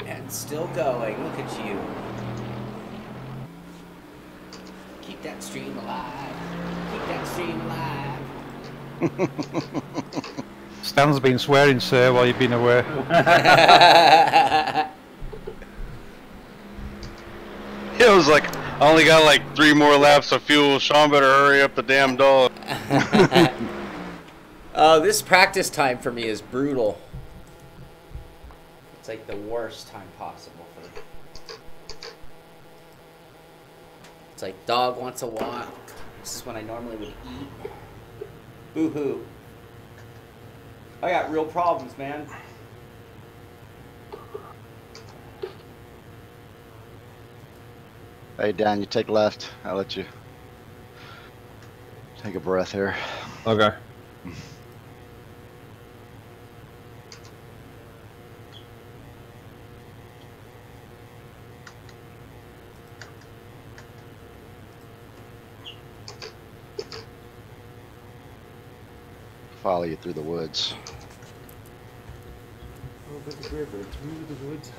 And still going. Look at you. Keep that stream alive. Keep that stream alive. Stan's been swearing, sir, while you've been away. It was like, I only got like 3 more laps of fuel. Sean better hurry up the damn dog. Oh, this practice time for me is brutal. It's like the worst time possible for me. It's like dog wants a walk. This is when I normally would eat. Boo-hoo. I got real problems, man. Hey Dan, you take left. I'll let you take a breath here. Okay. Follow you through the woods. Over the river, through the woods.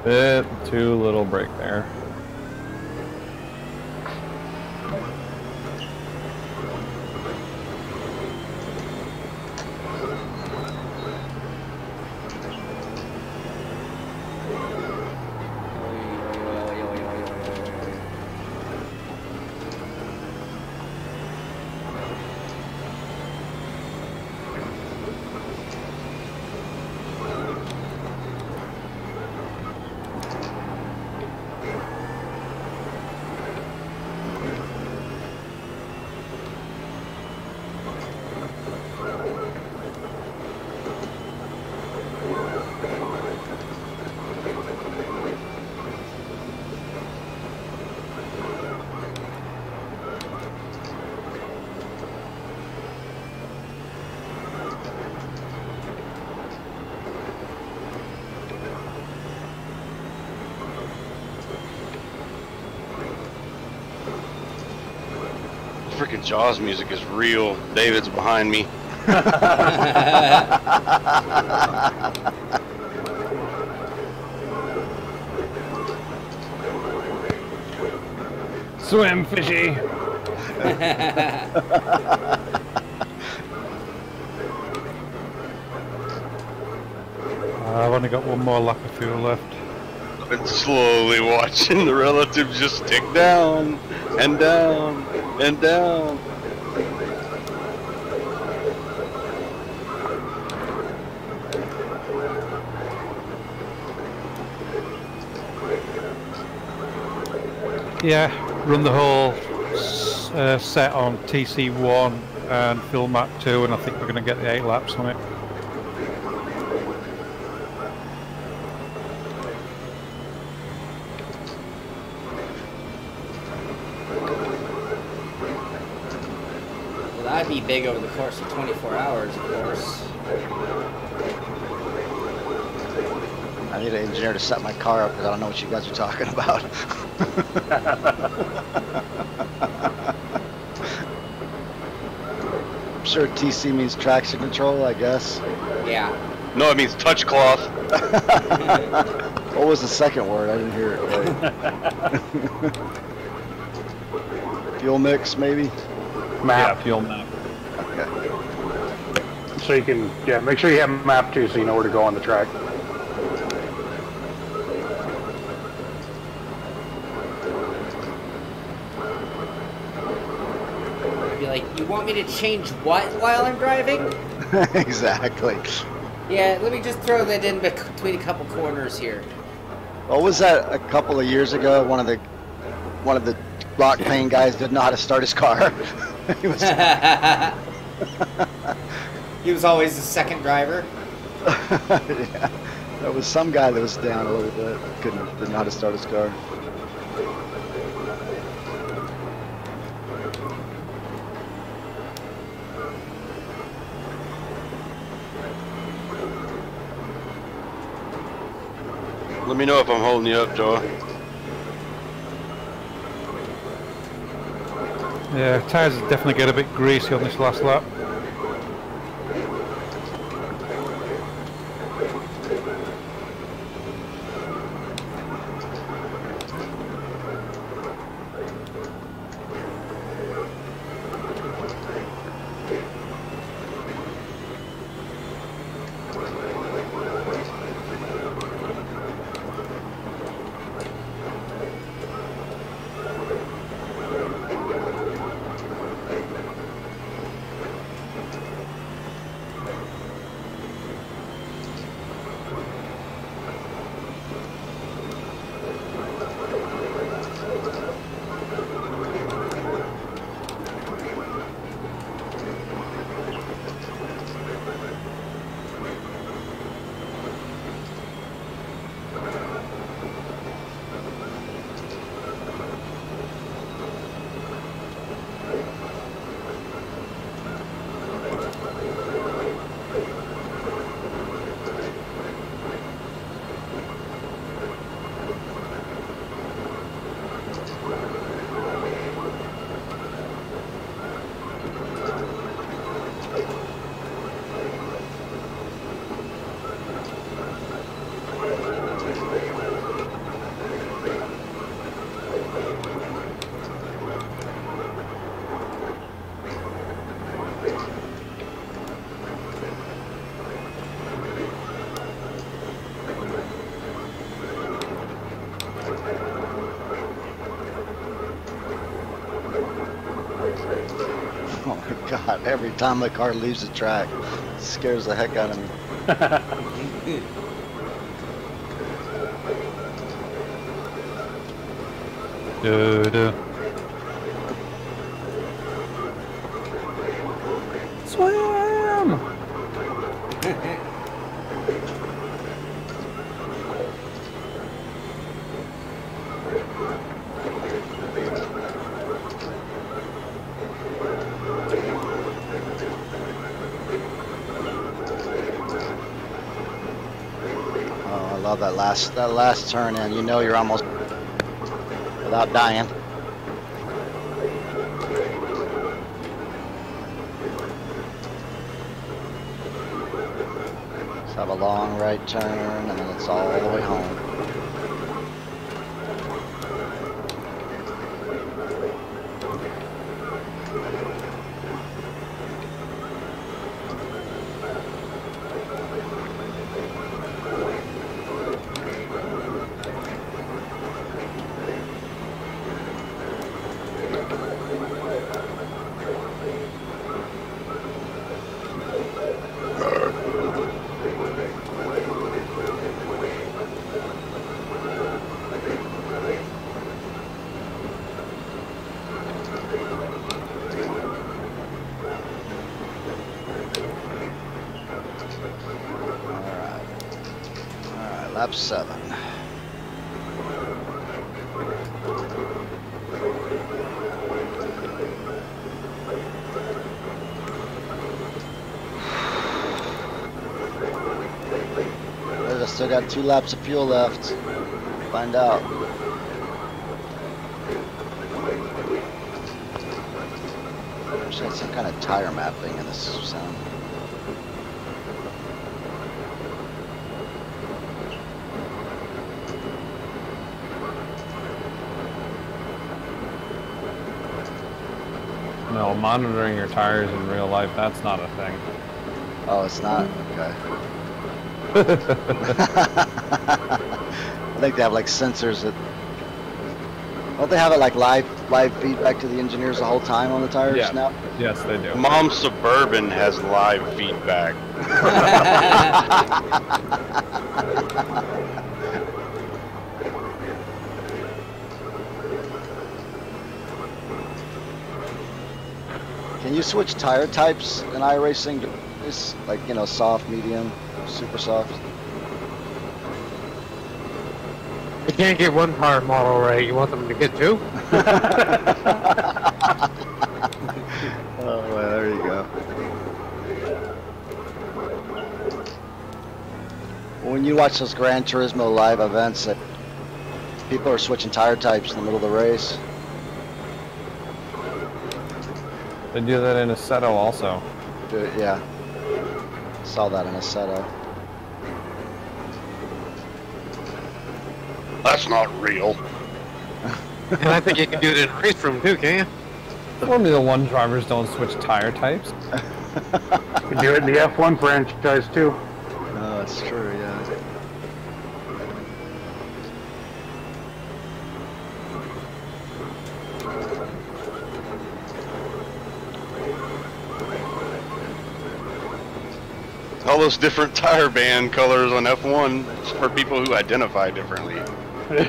Bit too little break there. fucking Jaws music is real. David's behind me. Swim, fishy. I've only got one more lap of fuel left. I've been slowly watching the relative just tick down and down and down. Yeah, run the whole set on TC1 and fill map 2, and I think we're going to get the 8 laps on it. Well, that'd be big over the course of 24 hours, of course. I need an engineer to set my car up because I don't know what you guys are talking about. I'm sure TC means traction control, I guess. Yeah. No, it means touch cloth. What was the second word? I didn't hear it right. Fuel mix, maybe? Map. Yeah, fuel map. Okay. So you can, yeah, make sure you have map 2 so you know where to go on the track. Be like, you want me to change what while I'm driving? Exactly. Yeah, let me just throw that in between a couple corners here. What was that a couple of years ago? One of the block pane guys didn't know how to start his car. He was He was always the second driver. yeah. There was some guy that was down a little bit. Didn't know how to start his car. Let me know if I'm holding you up, Joe. Yeah, tyres definitely get a bit greasy on this last lap. Oh my god, every time the car leaves the track, it scares the heck out of me. Swim! Oh, I love that last turn in. You know you're almost without dying. Have a long right turn, and then it's all the way home. Lap 7. I still got 2 laps of fuel left. Find out. Wish I had some kind of tire mapping in this sound. No, monitoring your tires in real life, that's not a thing. Oh, it's not? Okay. I think they have like sensors that... Don't they have it like live feedback to the engineers the whole time on the tires now? Yes, they do. Mom Suburban has live feedback. Can you switch tire types in iRacing? It's like, you know, soft, medium, super soft. You can't get one tire model right. You want them to get 2? Oh, well, there you go. When you watch those Gran Turismo live events, that people are switching tire types in the middle of the race. They do that in Assetto also. Yeah. Saw that in Assetto. That's not real. And I think you can do it in a race room too, can you? Formula 1 drivers don't switch tire types. You can do it in the F1 franchise too. Oh, that's true, yeah. All those different tire band colors on F1 is for people who identify differently. Man,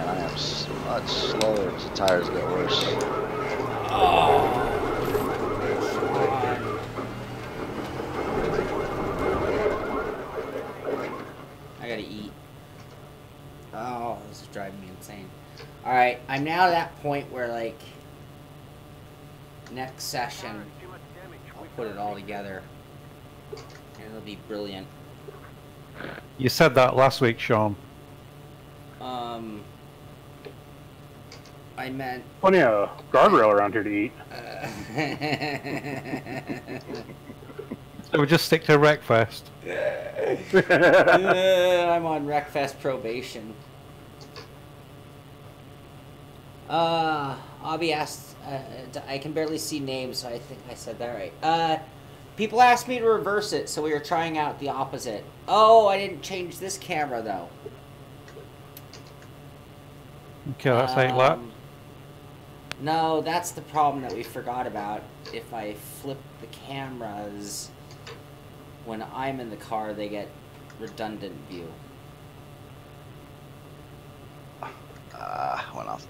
I am much slower as the tires get worse. I gotta eat. Oh, this is driving me insane. Alright, I'm now at that point where, like, next session, I'll put it all together. And it'll be brilliant. You said that last week, Sean. I meant... Plenty of guardrail around here to eat. So we just stick to Wreckfest. I'm on Wreckfest probation. Obby asked, I can barely see names, so I think I said that right. People asked me to reverse it, so we were trying out the opposite. Oh, I didn't change this camera, though. Okay, that's 8 laps. No, that's the problem that we forgot about. If I flip the cameras, when I'm in the car, they get redundant view. Went off.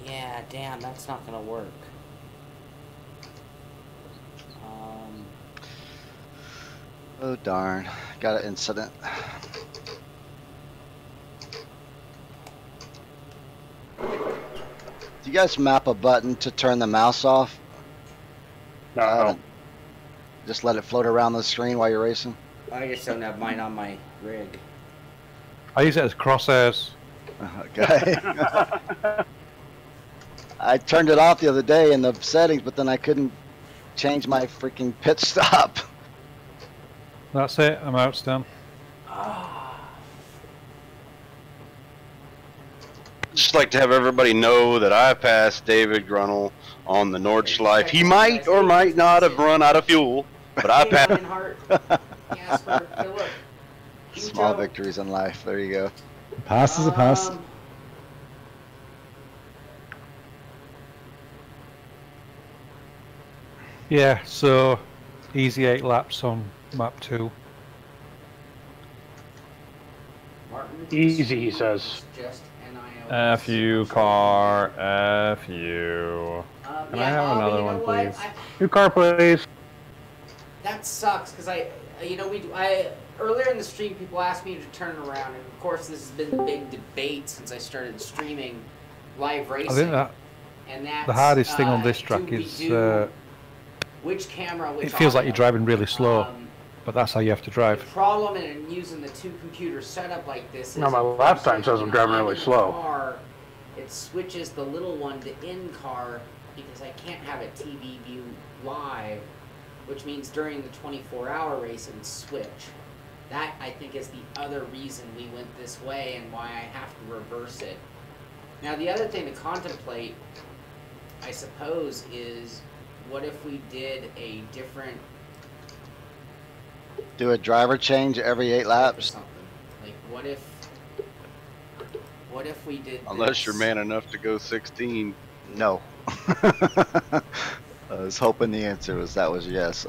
Yeah, damn, that's not gonna work. Oh darn, got an incident. Do you guys map a button to turn the mouse off? No. Just let it float around the screen while you're racing? I just don't have mine on my rig. I use it as crosshairs. Okay. I turned it off the other day in the settings, but then I couldn't change my freaking pit stop. That's it. I'm out, Stan. Just like to have everybody know that I passed David Grunnell on the Nordschleife. He might or might not have run out of fuel, but I passed. Small victories in life. There you go. Pass is a pass. Yeah, so easy 8 laps on map 2. Easy, he says. F you, car. F you. Can I have another one, please? New car, please. That sucks because earlier in the stream people asked me to turn around, and of course this has been the big debate since I started streaming live racing. I think that and that's, the hardest thing on this track is which camera, which it feels like audio. you're driving really slow, but that's how you have to drive. The problem in using the 2 computer setup like this is No, my lap time says I'm driving really slow. Car, it switches the little one to in-car because I can't have a TV view live, which means during the 24-hour race it would switch. That, I think, is the other reason we went this way and why I have to reverse it. Now, the other thing to contemplate, I suppose, is what if we did a different... Do a driver change every 8 laps? Like, what if we did Unless you're man enough to go 16. No. I was hoping the answer was yes.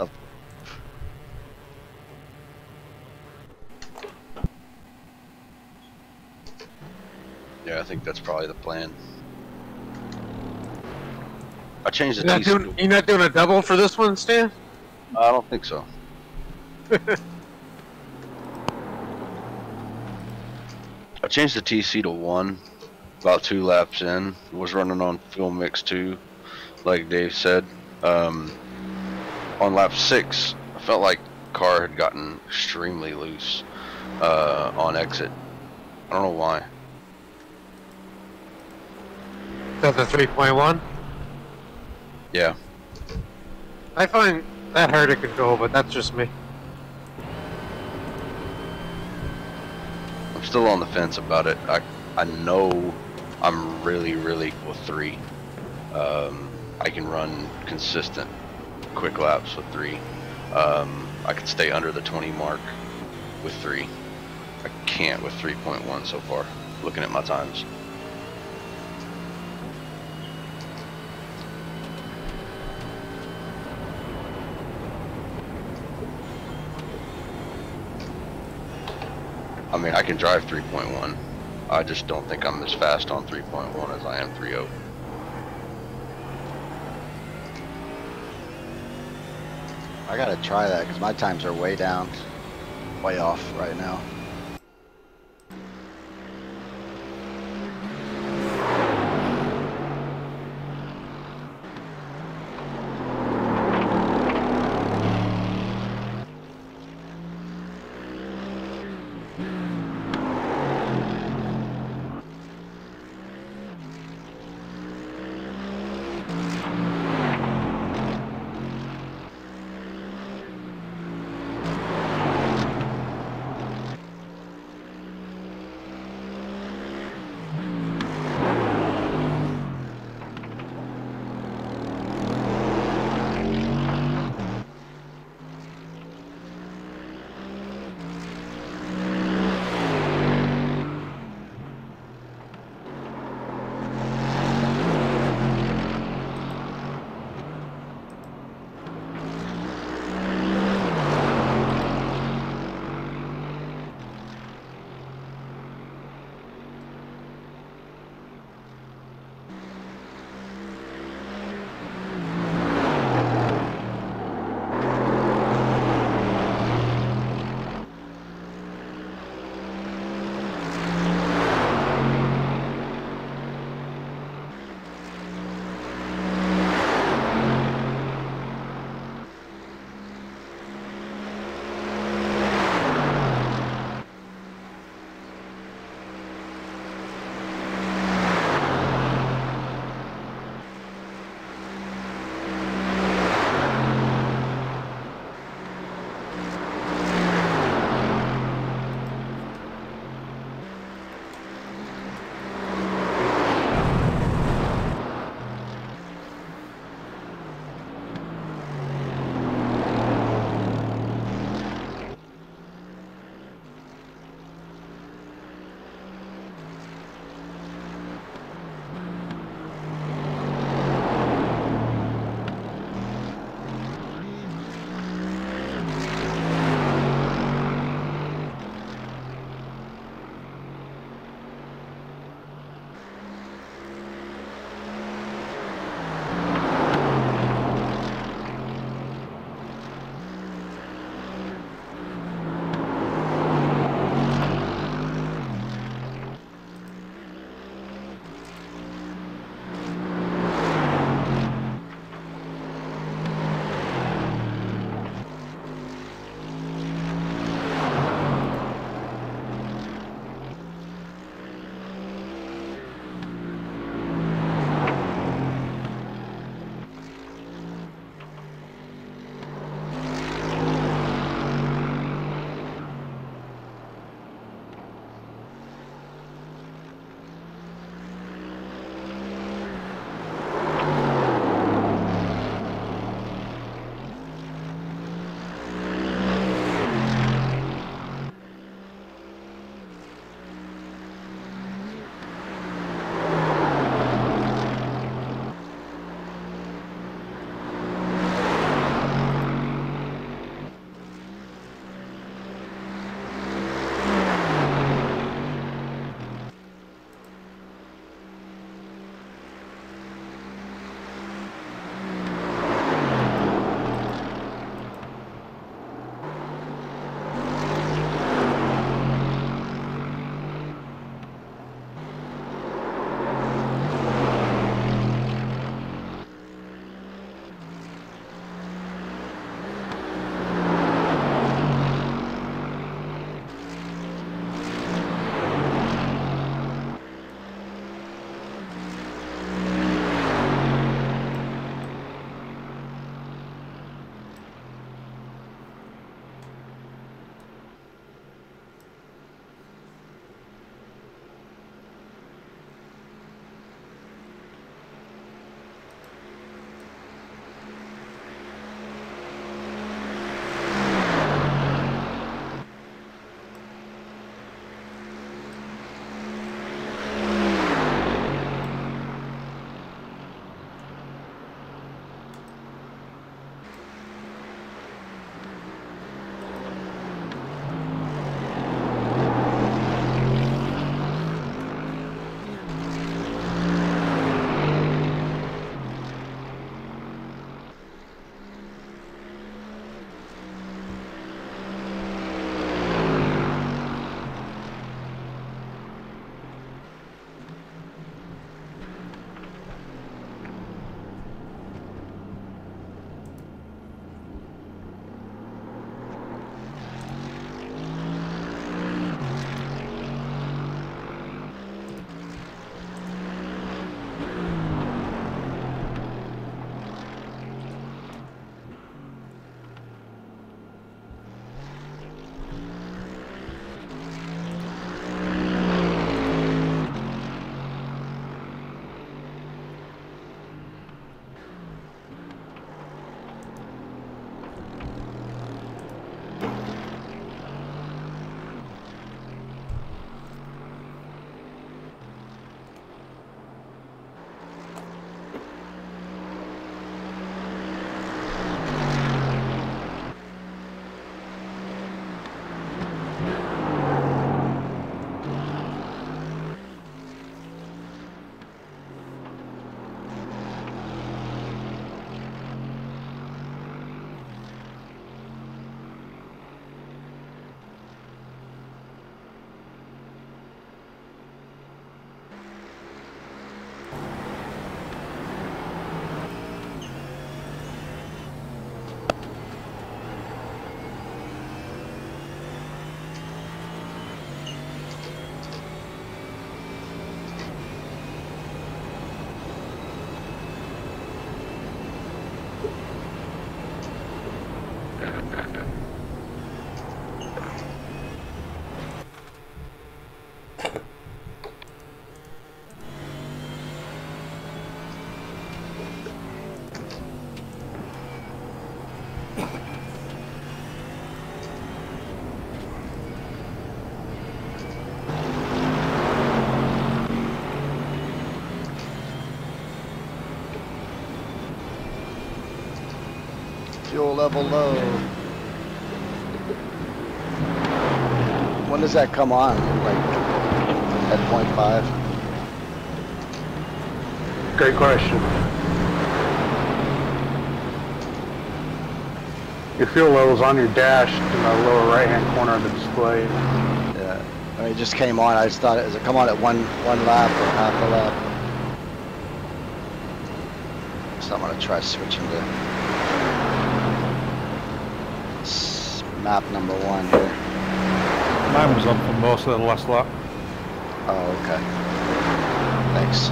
Yeah, I think that's probably the plan. I changed the You're not doing a double for this one, Stan? I don't think so. I changed the TC to 1 about 2 laps in. Was running on fuel mix 2, like Dave said. On lap 6, I felt like the car had gotten extremely loose on exit. I don't know why. Is that the 3.1? Yeah. I find that hard to control, but that's just me. I'm still on the fence about it. I know I'm really with 3. I can run consistent quick laps with 3. I could stay under the 20 mark with 3. I can't with 3.1 so far, looking at my times. I mean, I can drive 3.1. I just don't think I'm as fast on 3.1 as I am 3.0. I gotta try that because my times are way down, way off right now. Fuel level low. When does that come on? Like at 0.5? Great question. Your fuel level's on your dash in the lower right-hand corner of the display. Yeah. When it just came on, I just thought, does it come on at one lap or half a lap? So I'm gonna try switching to map number 1 here. Mine was on for most of the last lap. Oh, okay. Thanks.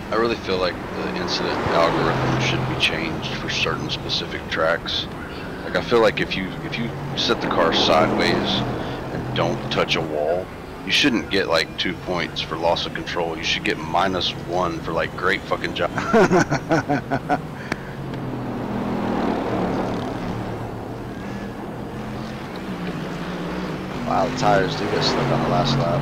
I really feel like the incident algorithm should be changed for certain specific tracks. Like I feel like if you set the car sideways and don't touch a wall, you shouldn't get like 2 points for loss of control. You should get -1 for like great fucking job. Wow, the tires do get slick on the last lap.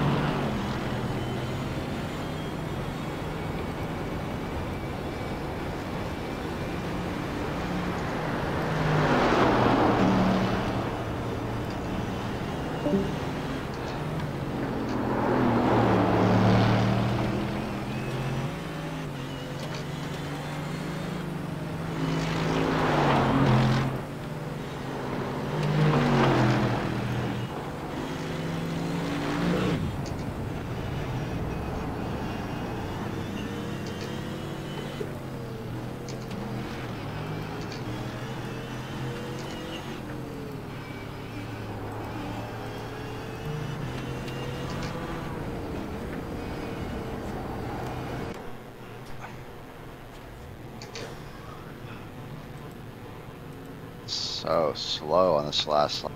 So slow on this last lap.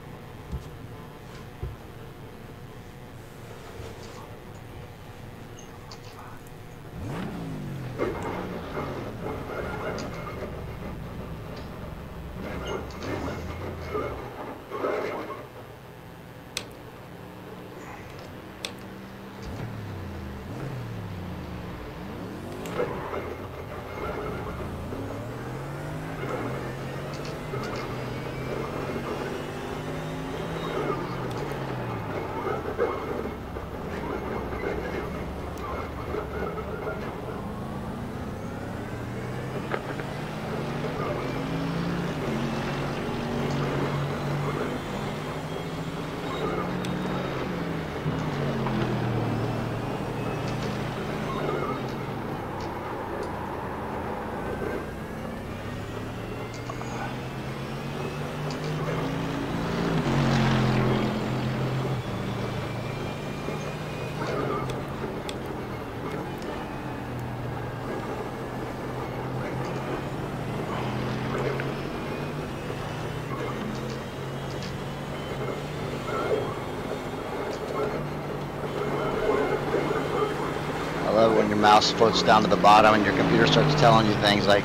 When your mouse floats down to the bottom and your computer starts telling you things like,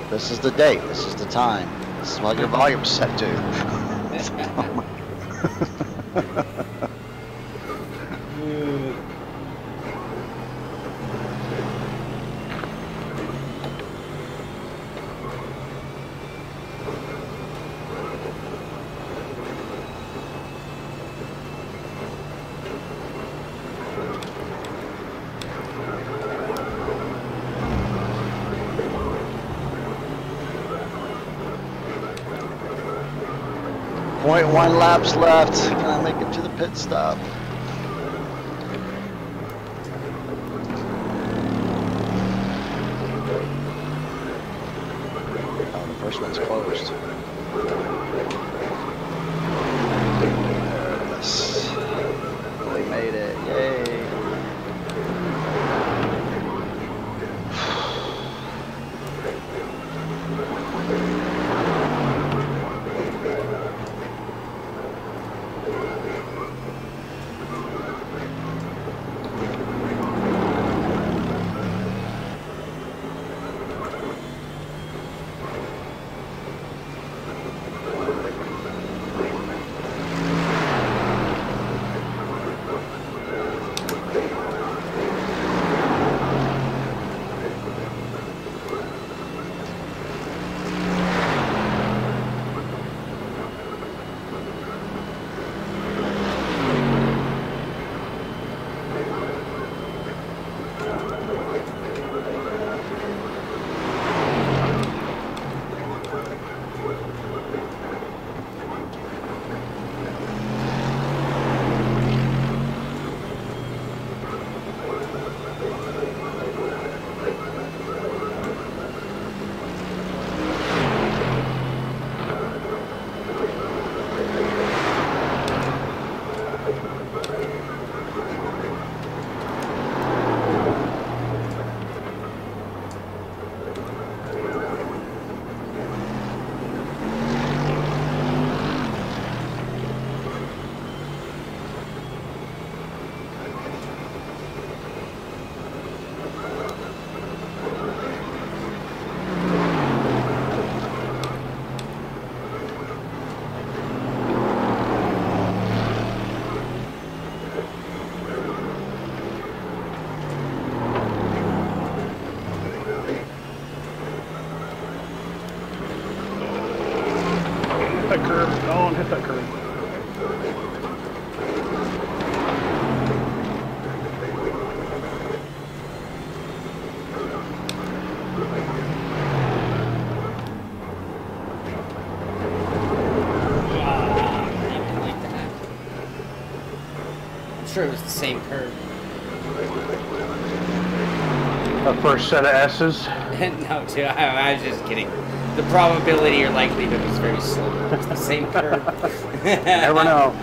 this is the date, this is the time, this is what your volume's set to. 0.1 laps left. Can I make it to the pit stop? Oh, the first one's closed. Yes. We made it. Yay. sure it was the same curve. The first set of S's. No, too. I was just kidding. The probability or likelihood was very slim. It's the same curve. Never know.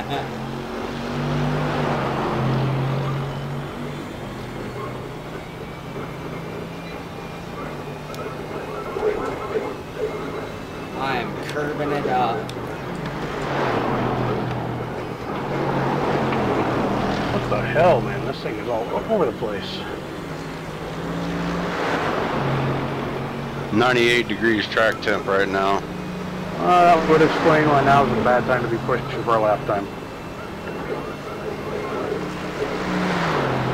I'm curving it up. What the hell, man? This thing is all over the place. 98 degrees track temp right now. That would explain why now is a bad time to be pushing for a lap time.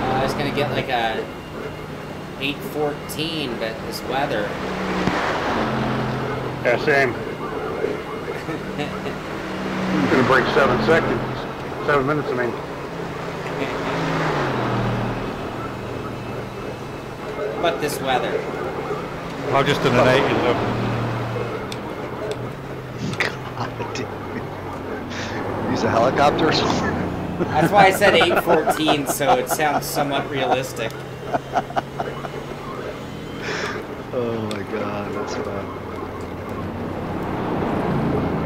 I was gonna get like a 8:14, but this weather. Yeah, same. I'm gonna break 7 seconds. 7 minutes, I mean. But this weather. I've just done an 80 look. God, dude. Use a helicopter or something? That's why I said 8:14, so it sounds somewhat realistic. Oh my god, that's fun.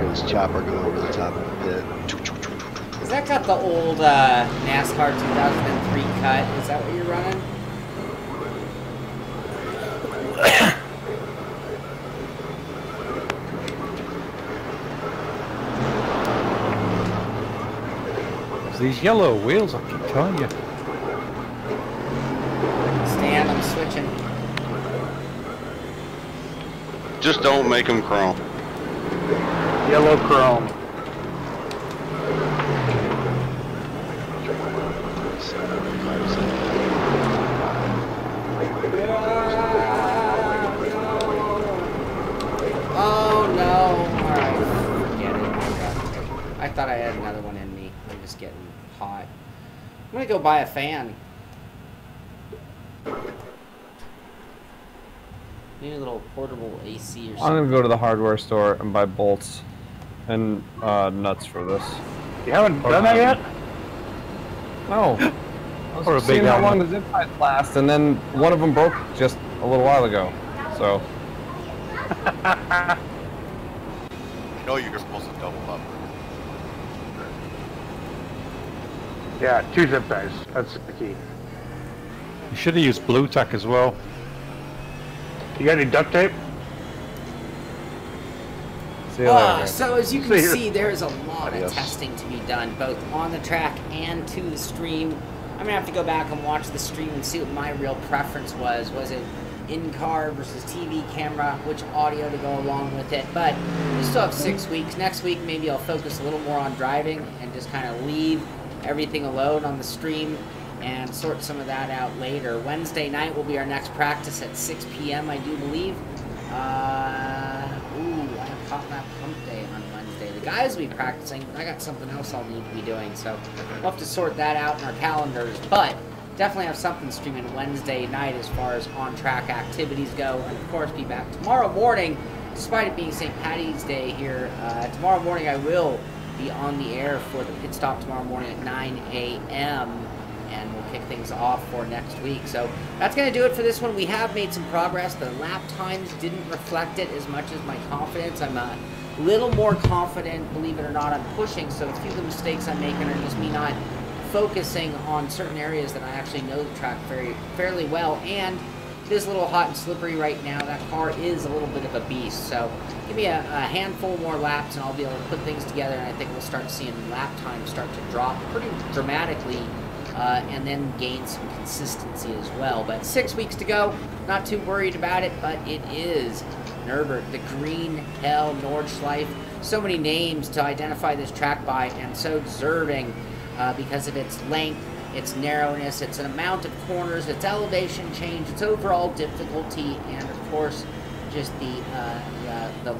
This chopper go over the top of the pit. Has that got the old NASCAR 2003 cut? Is that what you're running? These yellow wheels, I keep telling you. Stan, I'm switching. Just don't make them chrome. Yellow chrome. Oh no! Alright, forget it. I thought I had another one in me. I'm just getting hot. I'm gonna go buy a fan. Maybe a little portable AC or something. I'm gonna go to the hardware store and buy bolts and nuts for this. You haven't done that yet? No. I Or a was big seeing how long the helmet. zip ties last, and then one of them broke just a little while ago. So. You know you're supposed to double up. Yeah, 2 zip ties. That's the key. You should have used blue tack as well. You got any duct tape? See you later. So as you can See you. see, there is a lot of Adios. testing to be done, both on the track and to the stream. I'm gonna have to go back and watch the stream and see what my real preference was. Was it in-car versus TV camera, which audio to go along with it? But we still have 6 weeks. Next week, maybe I'll focus a little more on driving and just kind of leave everything alone on the stream and sort some of that out later. Wednesday night will be our next practice at 6 p.m., I do believe. I have hot lap pump day on Wednesday. The guys will be practicing, but I got something else I'll need to be doing, so we'll have to sort that out in our calendars. But definitely have something streaming Wednesday night as far as on-track activities go, and of course be back tomorrow morning, despite it being St. Paddy's Day here. Tomorrow morning I will be on the air for the pit stop tomorrow morning at 9 a.m. and we'll kick things off for next week. So that's going to do it for this one. We have made some progress. The lap times didn't reflect it as much as my confidence. I'm a little more confident, believe it or not, I'm pushing. So a few of the mistakes I'm making are just me not focusing on certain areas that I actually know the track fairly well. And it is a little hot and slippery right now. That car is a little bit of a beast. So give me a handful more laps and I'll be able to put things together, and I think we'll start seeing lap time start to drop pretty dramatically. And then gain some consistency as well. But 6 weeks to go, not too worried about it, but it is Nurburgring, the Green Hell Nordschleife. So many names to identify this track by, and so deserving because of its length, its narrowness, its amount of corners, its elevation change, its overall difficulty, and of course, just the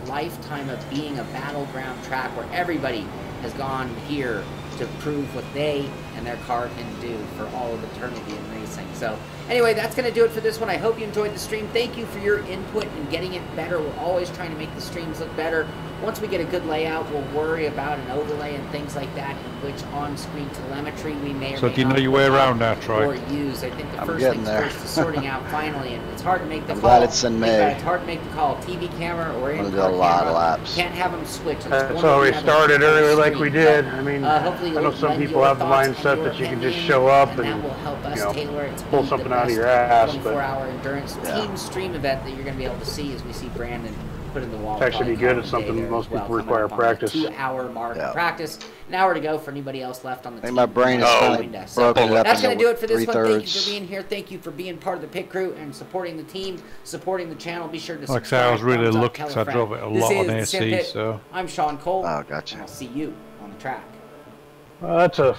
lifetime of being a battleground track where everybody has gone here to prove what they and their car can do for all of eternity in racing. So anyway, that's going to do it for this one. I hope you enjoyed the stream. Thank you for your input in getting it better. We're always trying to make the streams look better. Once we get a good layout, we'll worry about an overlay and things like that, in which on-screen telemetry we may or So may do you know not your way put around up now, Troy? or use. I think the I'm first getting things there. first is sorting out finally, and it's hard to make the I'm call. glad it's in Think May. about it, it's hard to make the call. TV camera or I'm gonna in-car do a lot camera. of laps. Can't have them switch. It's That's one why or we the other started on earlier the like we screen. did. But, I mean, hopefully I know you'll some lend people your have the thoughts and mindset your that you can just opinion, show up and that and, will help us you know, tailor it to pull be something the out of best your ass, but 24-hour endurance yeah. team stream event that you're going to be able to see as we see Brandon put in the wall. It's actually probably good. It's calling the day something there most as well, people coming require up on the practice. 2-hour mark Yeah. of practice. An hour to go for anybody else left on the I think team. my brain is who kind joined of us. So broken up that's into going to do it for this one. Thank you for 3/3. being here. Thank you for being part of the pit crew and supporting the team, supporting the channel. Be sure to Like I say, subscribe. I was really thumbs up, lucky tell a 'cause I friend. drove it a This lot on is AC, Simpit. so- I'm Shaun Cole. Oh, gotcha. And I'll see you on the track. That's a